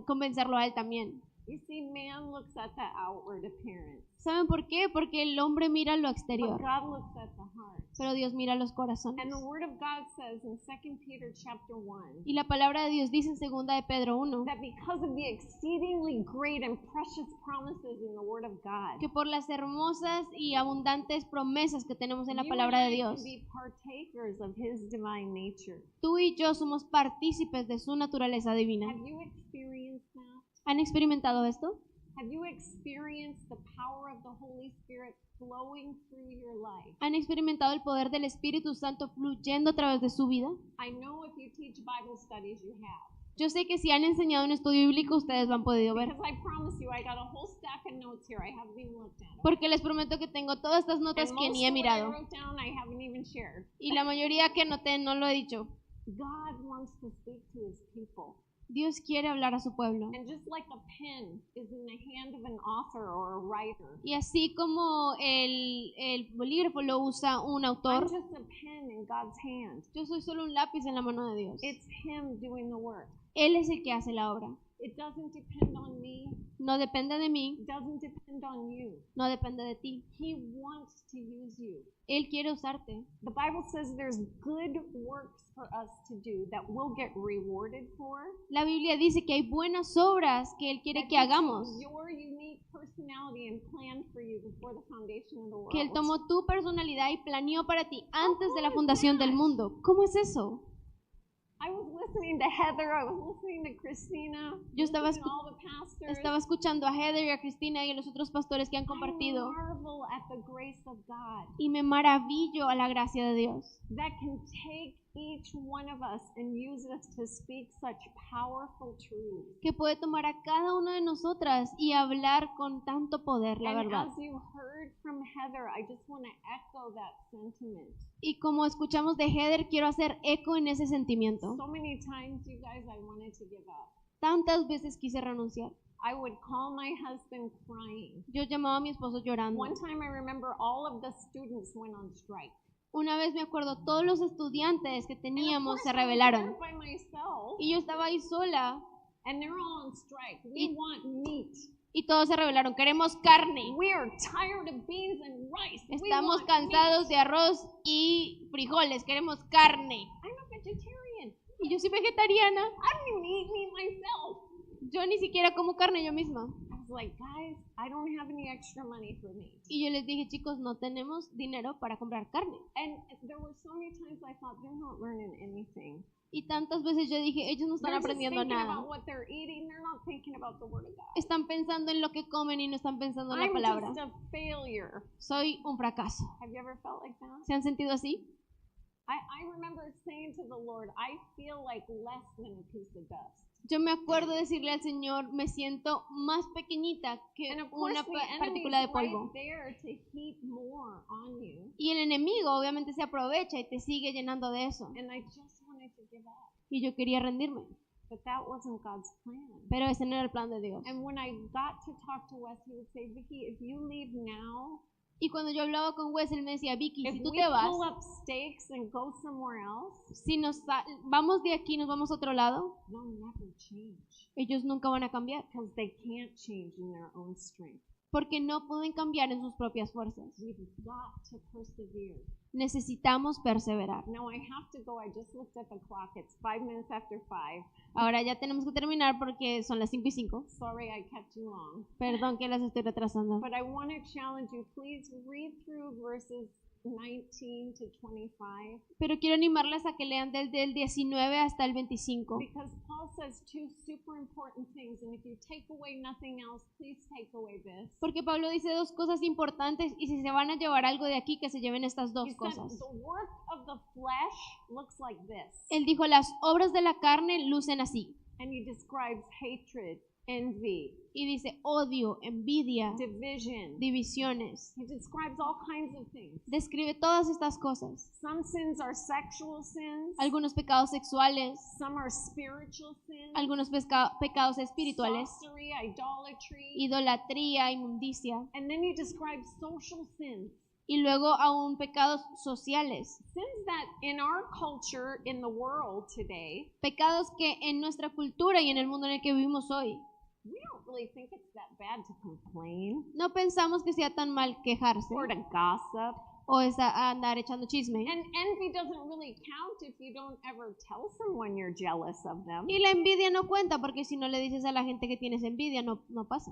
Speaker 1: convencerlo a él también.
Speaker 2: You see, man looks at the outward appearance,
Speaker 1: ¿Saben por qué? Porque el hombre mira lo
Speaker 2: but
Speaker 1: exterior,
Speaker 2: God looks at the heart.
Speaker 1: pero Dios mira los corazones.
Speaker 2: And the Word of God says in 2 Peter chapter 1
Speaker 1: Y la palabra de Dios dice en 2 de Pedro 1
Speaker 2: that because of the exceedingly great and precious promises in the Word of God,
Speaker 1: que por las hermosas y abundantes promesas que tenemos en la
Speaker 2: you
Speaker 1: palabra
Speaker 2: and
Speaker 1: de
Speaker 2: I
Speaker 1: Dios,
Speaker 2: can be partakers of His divine nature.
Speaker 1: tú y yo somos partícipes de su naturaleza divina.
Speaker 2: Have you experienced that?
Speaker 1: ¿Han experimentado esto?
Speaker 2: Have you experienced the power of the Holy Spirit flowing through your life?
Speaker 1: ¿Han experimentado el poder del Espíritu Santo fluyendo a través de su vida?
Speaker 2: I know if you teach Bible studies, you have.
Speaker 1: Yo sé que si han enseñado un estudio bíblico, ustedes lo han podido ver.
Speaker 2: Because I promise you, I got a whole stack of notes here. I haven't even looked at them.
Speaker 1: Porque les prometo que tengo todas estas notas
Speaker 2: And
Speaker 1: que
Speaker 2: most
Speaker 1: ni he
Speaker 2: of what I
Speaker 1: mirado.
Speaker 2: wrote down, I haven't even shared.
Speaker 1: Y la mayoría que anoté no lo he dicho.
Speaker 2: God wants to speak to His people.
Speaker 1: Dios quiere hablar a su pueblo.
Speaker 2: And just like a pen is in the hand of an author or a writer,
Speaker 1: Y así como el bolígrafo lo usa un
Speaker 2: I'm
Speaker 1: autor,
Speaker 2: just a pen in God's hand.
Speaker 1: yo soy solo un lápiz en la mano de Dios.
Speaker 2: It's Him doing the work.
Speaker 1: Él es el que hace la obra.
Speaker 2: It doesn't depend on me.
Speaker 1: No depende de mí,
Speaker 2: It doesn't depend on you.
Speaker 1: no depende de ti.
Speaker 2: He wants to use you.
Speaker 1: Él quiere usarte.
Speaker 2: The Bible says there's good works for us to do that we'll get rewarded for.
Speaker 1: La Biblia dice que hay buenas obras que Él quiere
Speaker 2: That
Speaker 1: que
Speaker 2: He
Speaker 1: hagamos.
Speaker 2: took your unique personality and planned for you before the foundation of the world.
Speaker 1: Que Él tomó tu personalidad y planeó para ti antes de la fundación del mundo. ¿Cómo es eso?
Speaker 2: I was listening to Heather, I was listening to Christina,
Speaker 1: Yo estaba
Speaker 2: listening to all the pastors.
Speaker 1: Estaba escuchando a Heather y a Cristina y a los otros pastores que han compartido
Speaker 2: I marvel at the grace of God
Speaker 1: y me maravillo a la gracia de Dios,
Speaker 2: that can take each one of us and use us to speak such powerful truths.
Speaker 1: que puede tomar a cada una de nosotras y hablar con tanto poder, la
Speaker 2: And
Speaker 1: verdad.
Speaker 2: as you heard from Heather, I just want to echo that sentiment.
Speaker 1: Y como escuchamos de Heather, quiero hacer eco en ese sentimiento.
Speaker 2: So many times, you guys, I wanted to give up.
Speaker 1: Tantas veces quise renunciar.
Speaker 2: I would call my husband crying.
Speaker 1: Yo llamaba a mi esposo llorando.
Speaker 2: One time I remember all of the students went on strike.
Speaker 1: Una vez me acuerdo, todos los estudiantes que
Speaker 2: And of
Speaker 1: teníamos
Speaker 2: course,
Speaker 1: se
Speaker 2: I was
Speaker 1: rebelaron.
Speaker 2: there by myself,
Speaker 1: Y yo estaba ahí sola
Speaker 2: and they're all on strike. We
Speaker 1: Y-
Speaker 2: want meat.
Speaker 1: y todos se rebelaron. Queremos carne.
Speaker 2: We are tired of beans and rice. We
Speaker 1: Estamos
Speaker 2: want
Speaker 1: cansados
Speaker 2: meat.
Speaker 1: de arroz y frijoles. Queremos carne.
Speaker 2: I'm a vegetarian.
Speaker 1: Y yo soy vegetariana.
Speaker 2: I don't even eat meat myself.
Speaker 1: Yo ni siquiera como carne yo misma.
Speaker 2: I was like, guys, I don't have any extra money for meat.
Speaker 1: Y yo les dije, chicos, no tenemos dinero para comprar carne.
Speaker 2: And there were so many times I thought they're not learning anything.
Speaker 1: Y tantas veces yo dije, ellos no están
Speaker 2: They're just
Speaker 1: aprendiendo
Speaker 2: thinking
Speaker 1: nada.
Speaker 2: about what they're eating. They're not thinking about the Word of God.
Speaker 1: Están pensando en lo que comen y no están pensando en la
Speaker 2: I'm
Speaker 1: palabra.
Speaker 2: just a failure.
Speaker 1: Soy un fracaso.
Speaker 2: Have you ever felt like that?
Speaker 1: ¿Se han sentido así?
Speaker 2: I remember saying to the Lord, I feel like less than a piece of dust.
Speaker 1: Yo me acuerdo decirle al Señor, me siento más pequeñita que
Speaker 2: And of course,
Speaker 1: una
Speaker 2: the
Speaker 1: partícula de
Speaker 2: enemy's right
Speaker 1: polvo.
Speaker 2: there to heap more on you.
Speaker 1: Y el enemigo obviamente se aprovecha y te sigue llenando de eso.
Speaker 2: And I just wanted to give up.
Speaker 1: Y yo quería rendirme,
Speaker 2: But that wasn't God's plan.
Speaker 1: pero ese no era el plan de Dios.
Speaker 2: And when I got to talk to Wes, he would say, Vicky, if you leave now,
Speaker 1: Y cuando yo hablaba con Wes, él me decía, Vicky,
Speaker 2: if
Speaker 1: si tú
Speaker 2: we
Speaker 1: te vas,
Speaker 2: pull up stakes and go somewhere else,
Speaker 1: si vamos de aquí, nos vamos a otro lado,
Speaker 2: they'll never change.
Speaker 1: ellos nunca van a cambiar,
Speaker 2: Because they can't change in their own strength.
Speaker 1: porque no pueden cambiar en sus propias fuerzas.
Speaker 2: We've got to persevere.
Speaker 1: Necesitamos perseverar.
Speaker 2: Now I have to go. I just looked at the clock. It's 5 minutes after 5.
Speaker 1: Ahora ya tenemos que terminar porque son las 5:05.
Speaker 2: Sorry I kept you long.
Speaker 1: Perdón que las estoy retrasando.
Speaker 2: But I want to challenge you. Please read through verses 19 to 25.
Speaker 1: Pero quiero animarlas a que lean desde el 19 hasta el 25.
Speaker 2: Because Paul says two super important things. And if you take away nothing else, please take away this.
Speaker 1: Porque Pablo dice dos cosas importantes y si se van a llevar algo de aquí, que se lleven estas
Speaker 2: He
Speaker 1: dos
Speaker 2: said
Speaker 1: cosas.
Speaker 2: the work of the flesh looks like this.
Speaker 1: Él dijo, las obras de la carne lucen así.
Speaker 2: And he describes hatred, envy,
Speaker 1: Y dice odio, envidia,
Speaker 2: division.
Speaker 1: divisiones.
Speaker 2: He describes all kinds of things.
Speaker 1: Describe todas estas cosas.
Speaker 2: Some sins are sexual sins.
Speaker 1: Algunos pecados sexuales,
Speaker 2: Some are spiritual sins.
Speaker 1: algunos pecados espirituales,
Speaker 2: Sorcery, idolatry.
Speaker 1: idolatría, inmundicia.
Speaker 2: And then he describes social sins.
Speaker 1: Y luego aún pecados sociales.
Speaker 2: Sins that in our culture, in the world today,
Speaker 1: Pecados que en nuestra cultura y en el mundo en el que vivimos hoy
Speaker 2: we don't really think it's that bad to complain
Speaker 1: No pensamos que sea tan mal quejarse
Speaker 2: or to gossip.
Speaker 1: o andar echando chisme.
Speaker 2: And envy doesn't really count if you don't ever tell someone you're jealous of them.
Speaker 1: Y la envidia no cuenta porque si no le dices a la gente que tienes envidia, no pasa.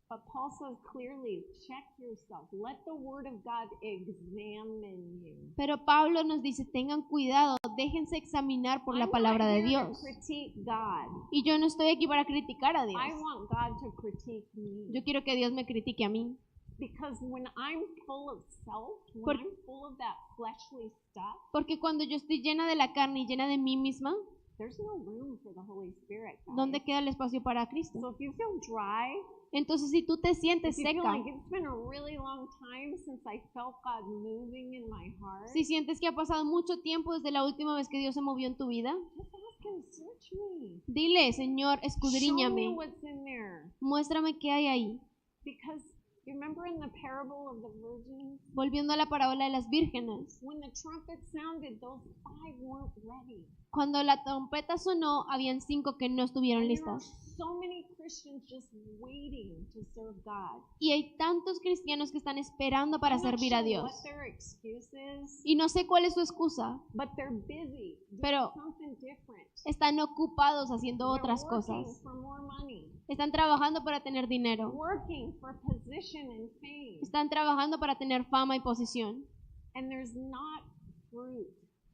Speaker 2: But Paul says clearly, check yourself. Let the word of God examine you.
Speaker 1: Pero Pablo nos dice, tengan cuidado, déjense examinar por la palabra de Dios.
Speaker 2: Critique God.
Speaker 1: Y yo no estoy aquí para criticar a Dios.
Speaker 2: I want God to critique me.
Speaker 1: Yo quiero que Dios me critique a mí.
Speaker 2: Because when I'm full of self, when
Speaker 1: Por-
Speaker 2: I'm full of that fleshly stuff,
Speaker 1: Porque cuando yo estoy llena de la carne y llena de mí misma,
Speaker 2: there's no room for the Holy Spirit. Guys.
Speaker 1: ¿dónde queda el espacio para Cristo?
Speaker 2: So if you feel dry,
Speaker 1: Entonces, si tú te sientes
Speaker 2: if you feel
Speaker 1: seca,
Speaker 2: like it's been a really long time since I felt God moving in my heart,
Speaker 1: si sientes que ha pasado mucho tiempo desde la última vez que Dios se movió en tu vida,
Speaker 2: just ask Him, search me.
Speaker 1: dile, Señor,
Speaker 2: Show me
Speaker 1: escudriñame,
Speaker 2: what's in there.
Speaker 1: muéstrame qué hay ahí.
Speaker 2: Because you remember in the parable of the virgins,
Speaker 1: Volviendo a la parábola de las vírgenes,
Speaker 2: when the trumpet sounded, those 5 weren't ready.
Speaker 1: cuando la trompeta sonó, habían 5 que no estuvieron
Speaker 2: And there are
Speaker 1: listas.
Speaker 2: so many Christians just waiting to serve God.
Speaker 1: Y hay tantos cristianos que están esperando para
Speaker 2: I'm not
Speaker 1: servir a
Speaker 2: sure
Speaker 1: Dios.
Speaker 2: what their excuse is,
Speaker 1: Y no sé cuál es su excusa,
Speaker 2: but they're busy doing
Speaker 1: Pero
Speaker 2: something different.
Speaker 1: están ocupados haciendo
Speaker 2: They're
Speaker 1: otras
Speaker 2: working
Speaker 1: cosas.
Speaker 2: for more money,
Speaker 1: Están trabajando para tener dinero.
Speaker 2: working for position and fame,
Speaker 1: Están trabajando para tener fama y posición.
Speaker 2: and there's not fruit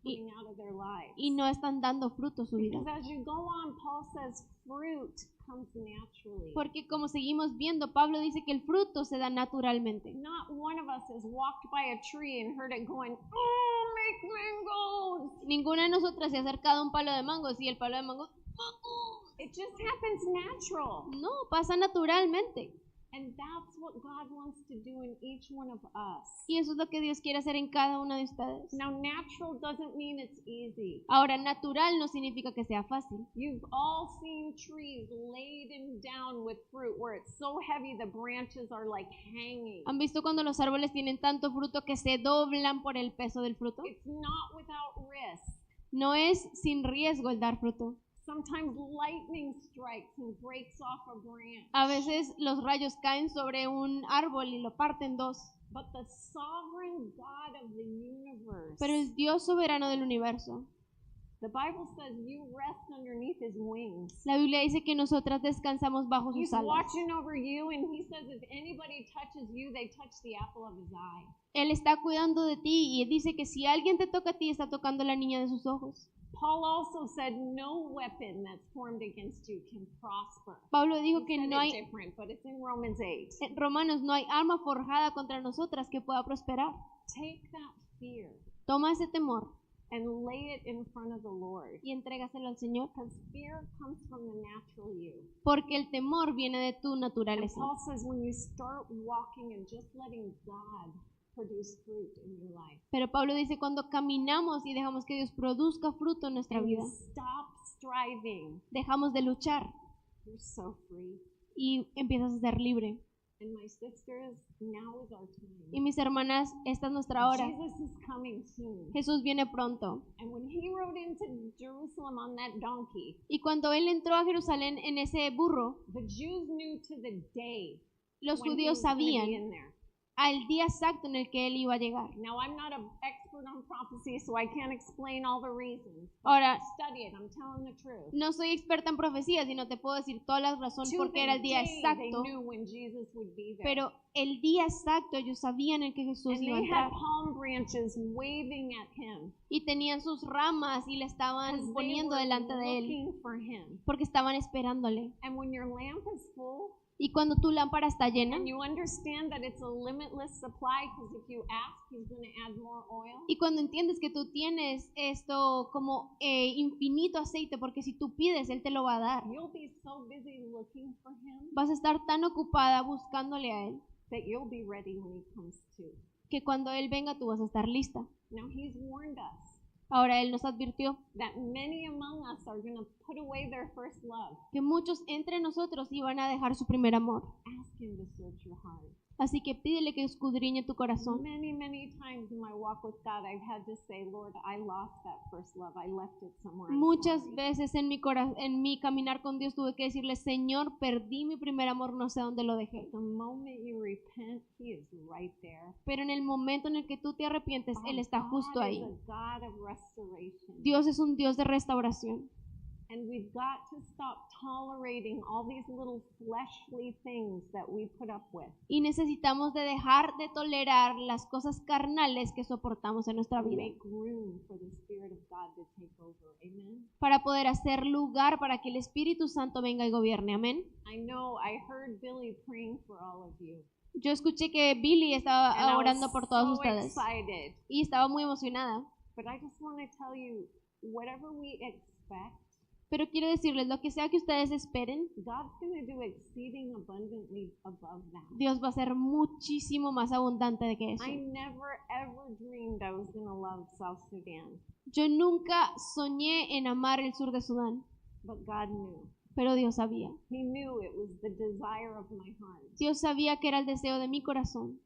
Speaker 2: coming out of their lives.
Speaker 1: Y no están dando fruto su vida.
Speaker 2: Because as you go on, Paul says fruit comes naturally.
Speaker 1: Porque como seguimos viendo, Pablo dice que el fruto se da naturalmente.
Speaker 2: Not one of us has walked by a tree and heard it going, oh, make mangoes.
Speaker 1: Ninguna de nosotras se ha acercado a un palo de mangos y el palo de mangos
Speaker 2: It just happens natural.
Speaker 1: no pasa naturalmente.
Speaker 2: And that's what God wants to do in each one of us.
Speaker 1: Y eso es lo que Dios quiere hacer en cada una de ustedes.
Speaker 2: Now, natural doesn't mean it's easy.
Speaker 1: Ahora, natural no significa que sea fácil.
Speaker 2: You've all seen trees laden down with fruit where it's so heavy the branches are like hanging.
Speaker 1: ¿Han visto cuando los árboles tienen tanto fruto que se doblan por el peso del fruto?
Speaker 2: It's not without risk.
Speaker 1: No es sin riesgo el dar fruto.
Speaker 2: Sometimes lightning strikes and breaks off a branch.
Speaker 1: A veces los rayos caen sobre un árbol y lo parten en dos.
Speaker 2: But the sovereign God of the universe,
Speaker 1: Pero el Dios soberano del universo,
Speaker 2: the Bible says you rest underneath his wings.
Speaker 1: la Biblia dice que nosotras descansamos bajo
Speaker 2: He's
Speaker 1: sus alas.
Speaker 2: watching over you, and he says if anybody touches you, they touch the apple of his eye.
Speaker 1: Él está cuidando de ti y dice que si alguien te toca a ti, está tocando la niña de sus ojos.
Speaker 2: Paul also said no weapon that's formed against you can prosper.
Speaker 1: Pablo
Speaker 2: He
Speaker 1: dijo que
Speaker 2: said
Speaker 1: no
Speaker 2: it
Speaker 1: hay,
Speaker 2: different, but it's in Romans 8.
Speaker 1: en Romanos, no hay arma forjada contra nosotras que pueda prosperar.
Speaker 2: Take that fear
Speaker 1: Toma ese temor
Speaker 2: and lay it in front of the Lord.
Speaker 1: y entrégaselo al Señor,
Speaker 2: Because fear comes from the natural you.
Speaker 1: porque el temor viene de tu
Speaker 2: And
Speaker 1: naturaleza.
Speaker 2: Paul says when you start walking and just letting God produce fruit in your life,
Speaker 1: Pero Pablo dice cuando caminamos y dejamos que Dios produzca fruto en nuestra
Speaker 2: and
Speaker 1: vida,
Speaker 2: you stop striving,
Speaker 1: dejamos de luchar
Speaker 2: you're so free.
Speaker 1: y empiezas a ser libre.
Speaker 2: And my sisters, now is our time.
Speaker 1: Y mis hermanas, esta es nuestra hora.
Speaker 2: Jesus is coming soon.
Speaker 1: Jesús viene pronto.
Speaker 2: And when he rode into Jerusalem on that donkey,
Speaker 1: Y cuando él entró a Jerusalén en ese burro,
Speaker 2: the Jews knew to the day
Speaker 1: los
Speaker 2: when he
Speaker 1: judíos
Speaker 2: was gonna be
Speaker 1: sabían
Speaker 2: in there.
Speaker 1: al día exacto en el que él iba a llegar.
Speaker 2: Now, I'm not an expert on prophecy, so I can't explain all the reasons.
Speaker 1: Ahora,
Speaker 2: Study it. I'm telling the truth.
Speaker 1: no soy experta en profecías y no te puedo decir todas las razones
Speaker 2: To
Speaker 1: porque
Speaker 2: the
Speaker 1: era el día
Speaker 2: day, they
Speaker 1: exacto,
Speaker 2: knew when Jesus would be there.
Speaker 1: pero el día exacto ellos sabían en que Jesús
Speaker 2: And
Speaker 1: iba a
Speaker 2: they had
Speaker 1: entrar.
Speaker 2: palm branches waving at him.
Speaker 1: Y tenían sus ramas y le
Speaker 2: 'Cause
Speaker 1: estaban
Speaker 2: they
Speaker 1: poniendo
Speaker 2: were
Speaker 1: delante de él
Speaker 2: looking for him.
Speaker 1: porque estaban esperándole.
Speaker 2: And when your lamp is full,
Speaker 1: Y cuando tu lámpara está llena
Speaker 2: and you understand that it's a limitless supply, because if you ask, he's going to add more oil.
Speaker 1: y cuando entiendes que tú tienes esto como infinito aceite, porque si tú pides, él te lo va a dar.
Speaker 2: You'll be so busy looking for him
Speaker 1: Vas a estar tan ocupada buscándole a él
Speaker 2: that you'll be ready when he comes too.
Speaker 1: que cuando él venga tú vas a estar lista.
Speaker 2: Now, he's warned us.
Speaker 1: Ahora Él nos advirtió
Speaker 2: that many among us are going to put away their first love.
Speaker 1: que muchos entre nosotros iban a dejar su primer amor.
Speaker 2: Ask Him to search your heart.
Speaker 1: Así que pídele que escudriñe tu corazón.
Speaker 2: Many times in my walk with God, I've had to say, Lord, I lost that first love. I left it somewhere. I'm
Speaker 1: Muchas
Speaker 2: sorry."
Speaker 1: veces en mi caminar con Dios tuve que decirle, Señor, perdí mi primer amor, no sé dónde lo dejé.
Speaker 2: The moment you repent, He is right there.
Speaker 1: Pero en el momento en el que tú te arrepientes, Él está justo
Speaker 2: God
Speaker 1: ahí.
Speaker 2: is a God of restoration.
Speaker 1: Dios es un Dios de restauración.
Speaker 2: And we've got to stop tolerating all these little fleshly things that we put up with.
Speaker 1: Y necesitamos de dejar de tolerar las cosas carnales que soportamos en nuestra vida
Speaker 2: Make room for the Spirit of God to take over. Amen.
Speaker 1: para poder hacer lugar para que el Espíritu Santo venga y gobierne. Amén.
Speaker 2: I know I heard Billy praying for all of you.
Speaker 1: Yo escuché que Billy
Speaker 2: And
Speaker 1: estaba
Speaker 2: I
Speaker 1: orando
Speaker 2: was
Speaker 1: por todos
Speaker 2: so
Speaker 1: ustedes
Speaker 2: excited.
Speaker 1: y estaba muy emocionada.
Speaker 2: But I just want to tell you, whatever we expect,
Speaker 1: Pero quiero decirles, lo que sea que ustedes esperen,
Speaker 2: God's going to do exceeding abundantly above that.
Speaker 1: Dios va a ser muchísimo más abundante de que eso.
Speaker 2: I never ever dreamed I was going to love South Sudan,
Speaker 1: Yo nunca soñé en amar el sur de Sudán,
Speaker 2: but God knew.
Speaker 1: pero Dios sabía.
Speaker 2: He knew it was the desire of my heart.
Speaker 1: Dios sabía que era el deseo de mi corazón.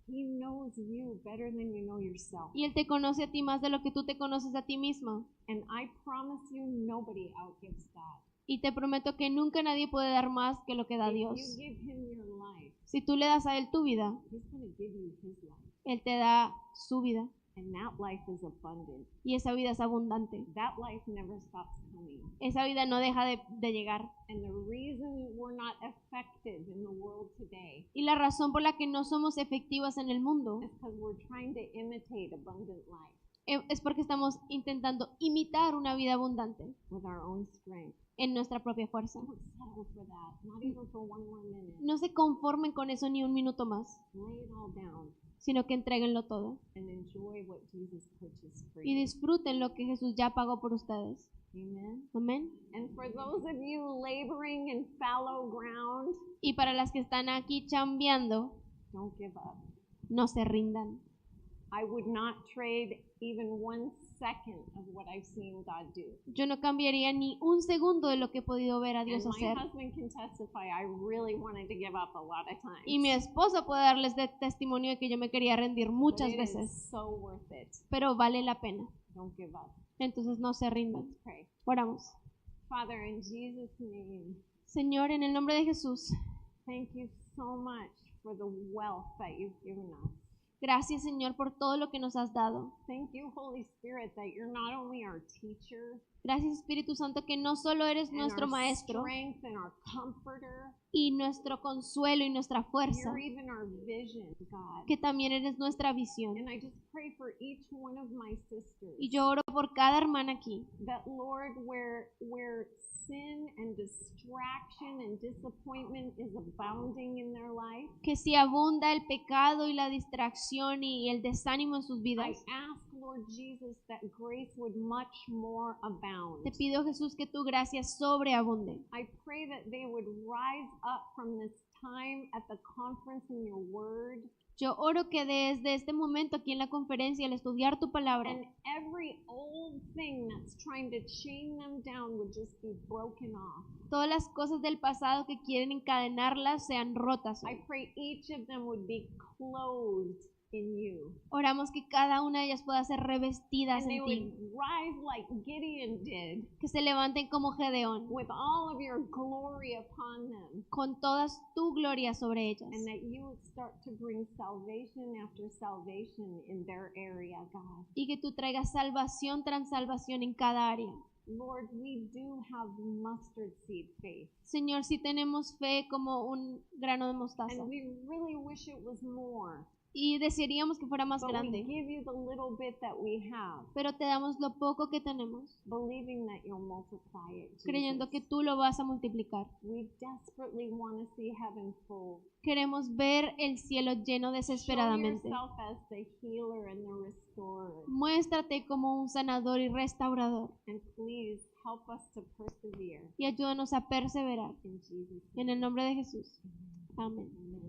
Speaker 2: He knows you better than you know yourself.
Speaker 1: Y Él te conoce a ti más de lo que tú te conoces a ti misma.
Speaker 2: And I promise you, nobody outgives God.
Speaker 1: Y te prometo que nunca nadie puede dar más que lo que da
Speaker 2: If
Speaker 1: Dios.
Speaker 2: you give Him your life,
Speaker 1: Si tú le das a Él tu vida,
Speaker 2: He's going to give you His life.
Speaker 1: Él te da su vida.
Speaker 2: And that life is abundant.
Speaker 1: Y esa vida es abundante.
Speaker 2: That life never stops coming.
Speaker 1: Esa vida no deja de llegar.
Speaker 2: And the reason we're not effective in the world today
Speaker 1: Y la razón por la que no somos efectivas en el mundo
Speaker 2: is because we're trying to imitate abundant life
Speaker 1: es porque estamos intentando imitar una vida abundante
Speaker 2: with our own strength.
Speaker 1: en nuestra propia fuerza.
Speaker 2: Don't settle for that, not even for one more minute.
Speaker 1: No se conformen con eso ni un minuto más,
Speaker 2: Lay it all down
Speaker 1: sino que entréguenlo todo
Speaker 2: and enjoy what Jesus purchased for
Speaker 1: y
Speaker 2: you.
Speaker 1: disfruten lo que Jesús ya pagó por ustedes.
Speaker 2: Amen.
Speaker 1: Amén.
Speaker 2: And for those of you laboring in fallow ground,
Speaker 1: Y para las que están aquí chambeando,
Speaker 2: don't give up.
Speaker 1: no se rindan.
Speaker 2: I would not trade even 1 second of what I've seen God do.
Speaker 1: Yo no cambiaría ni un segundo de lo que he podido ver a
Speaker 2: And
Speaker 1: Dios
Speaker 2: my
Speaker 1: hacer.
Speaker 2: husband can testify, I really wanted to give up a lot of times.
Speaker 1: Y mi esposa puede darles de testimonio de que yo me quería rendir
Speaker 2: But
Speaker 1: muchas
Speaker 2: it is
Speaker 1: veces,
Speaker 2: so worth it.
Speaker 1: pero vale la pena.
Speaker 2: Don't give up.
Speaker 1: Entonces no se rindan.
Speaker 2: Let's pray.
Speaker 1: Oramos.
Speaker 2: Father, in Jesus' name,
Speaker 1: Señor, en el nombre de Jesús,
Speaker 2: thank you so much for the wealth that you've given us.
Speaker 1: gracias, Señor, por todo lo que nos has dado.
Speaker 2: Thank you, Holy Spirit, that you're not only our teacher
Speaker 1: Gracias, Espíritu Santo, que no solo eres
Speaker 2: and
Speaker 1: nuestro
Speaker 2: our
Speaker 1: maestro
Speaker 2: strength and our comforter,
Speaker 1: y nuestro consuelo y nuestra fuerza,
Speaker 2: you're even our vision, God.
Speaker 1: que también eres nuestra visión.
Speaker 2: And I just pray for each one of my sisters
Speaker 1: Y yo oro por cada hermana aquí,
Speaker 2: that, Lord, where sin and distraction and disappointment is abounding in their life,
Speaker 1: que si abunda el pecado y la distracción y el desánimo en sus
Speaker 2: I
Speaker 1: vidas,
Speaker 2: ask, Lord Jesus, that grace would much more abound.
Speaker 1: te pido, Jesús, que tu gracia sobreabunde.
Speaker 2: I pray that they would rise up from this time at the conference in your word,
Speaker 1: Yo oro que desde este momento aquí en la conferencia, al estudiar tu palabra,
Speaker 2: and every old thing that's trying to chain them down would just be broken off.
Speaker 1: todas las cosas del pasado que quieren encadenarlas sean rotas.
Speaker 2: I pray each of them would be clothed in you.
Speaker 1: Oramos que cada una de ellas pueda ser revestidas
Speaker 2: And they
Speaker 1: en
Speaker 2: would
Speaker 1: ti,
Speaker 2: rise like Gideon did,
Speaker 1: que se levanten como Gedeón,
Speaker 2: with all of your glory upon them.
Speaker 1: con toda tu gloria sobre ellas,
Speaker 2: And that you would start to bring salvation after salvation in their area, God.
Speaker 1: y que tú traigas salvación tras salvación en cada área.
Speaker 2: Lord, we do have mustard seed faith.
Speaker 1: Señor, si tenemos fe como un grano de mostaza
Speaker 2: And we really wish it was more.
Speaker 1: y desearíamos que fuera más
Speaker 2: But we
Speaker 1: grande,
Speaker 2: give you the little bit that we have,
Speaker 1: pero te damos lo poco que tenemos,
Speaker 2: believing that you'll multiply it, Jesus.
Speaker 1: creyendo que tú lo vas a multiplicar.
Speaker 2: We desperately want to see heaven full.
Speaker 1: Queremos ver el cielo lleno
Speaker 2: Show
Speaker 1: desesperadamente.
Speaker 2: yourself as the healer and the restorer.
Speaker 1: Muéstrate como un sanador y restaurador
Speaker 2: And please help us to persevere.
Speaker 1: y ayúdanos a perseverar.
Speaker 2: In Jesus'
Speaker 1: En
Speaker 2: name.
Speaker 1: el nombre de Jesús. Amén.
Speaker 2: Amen.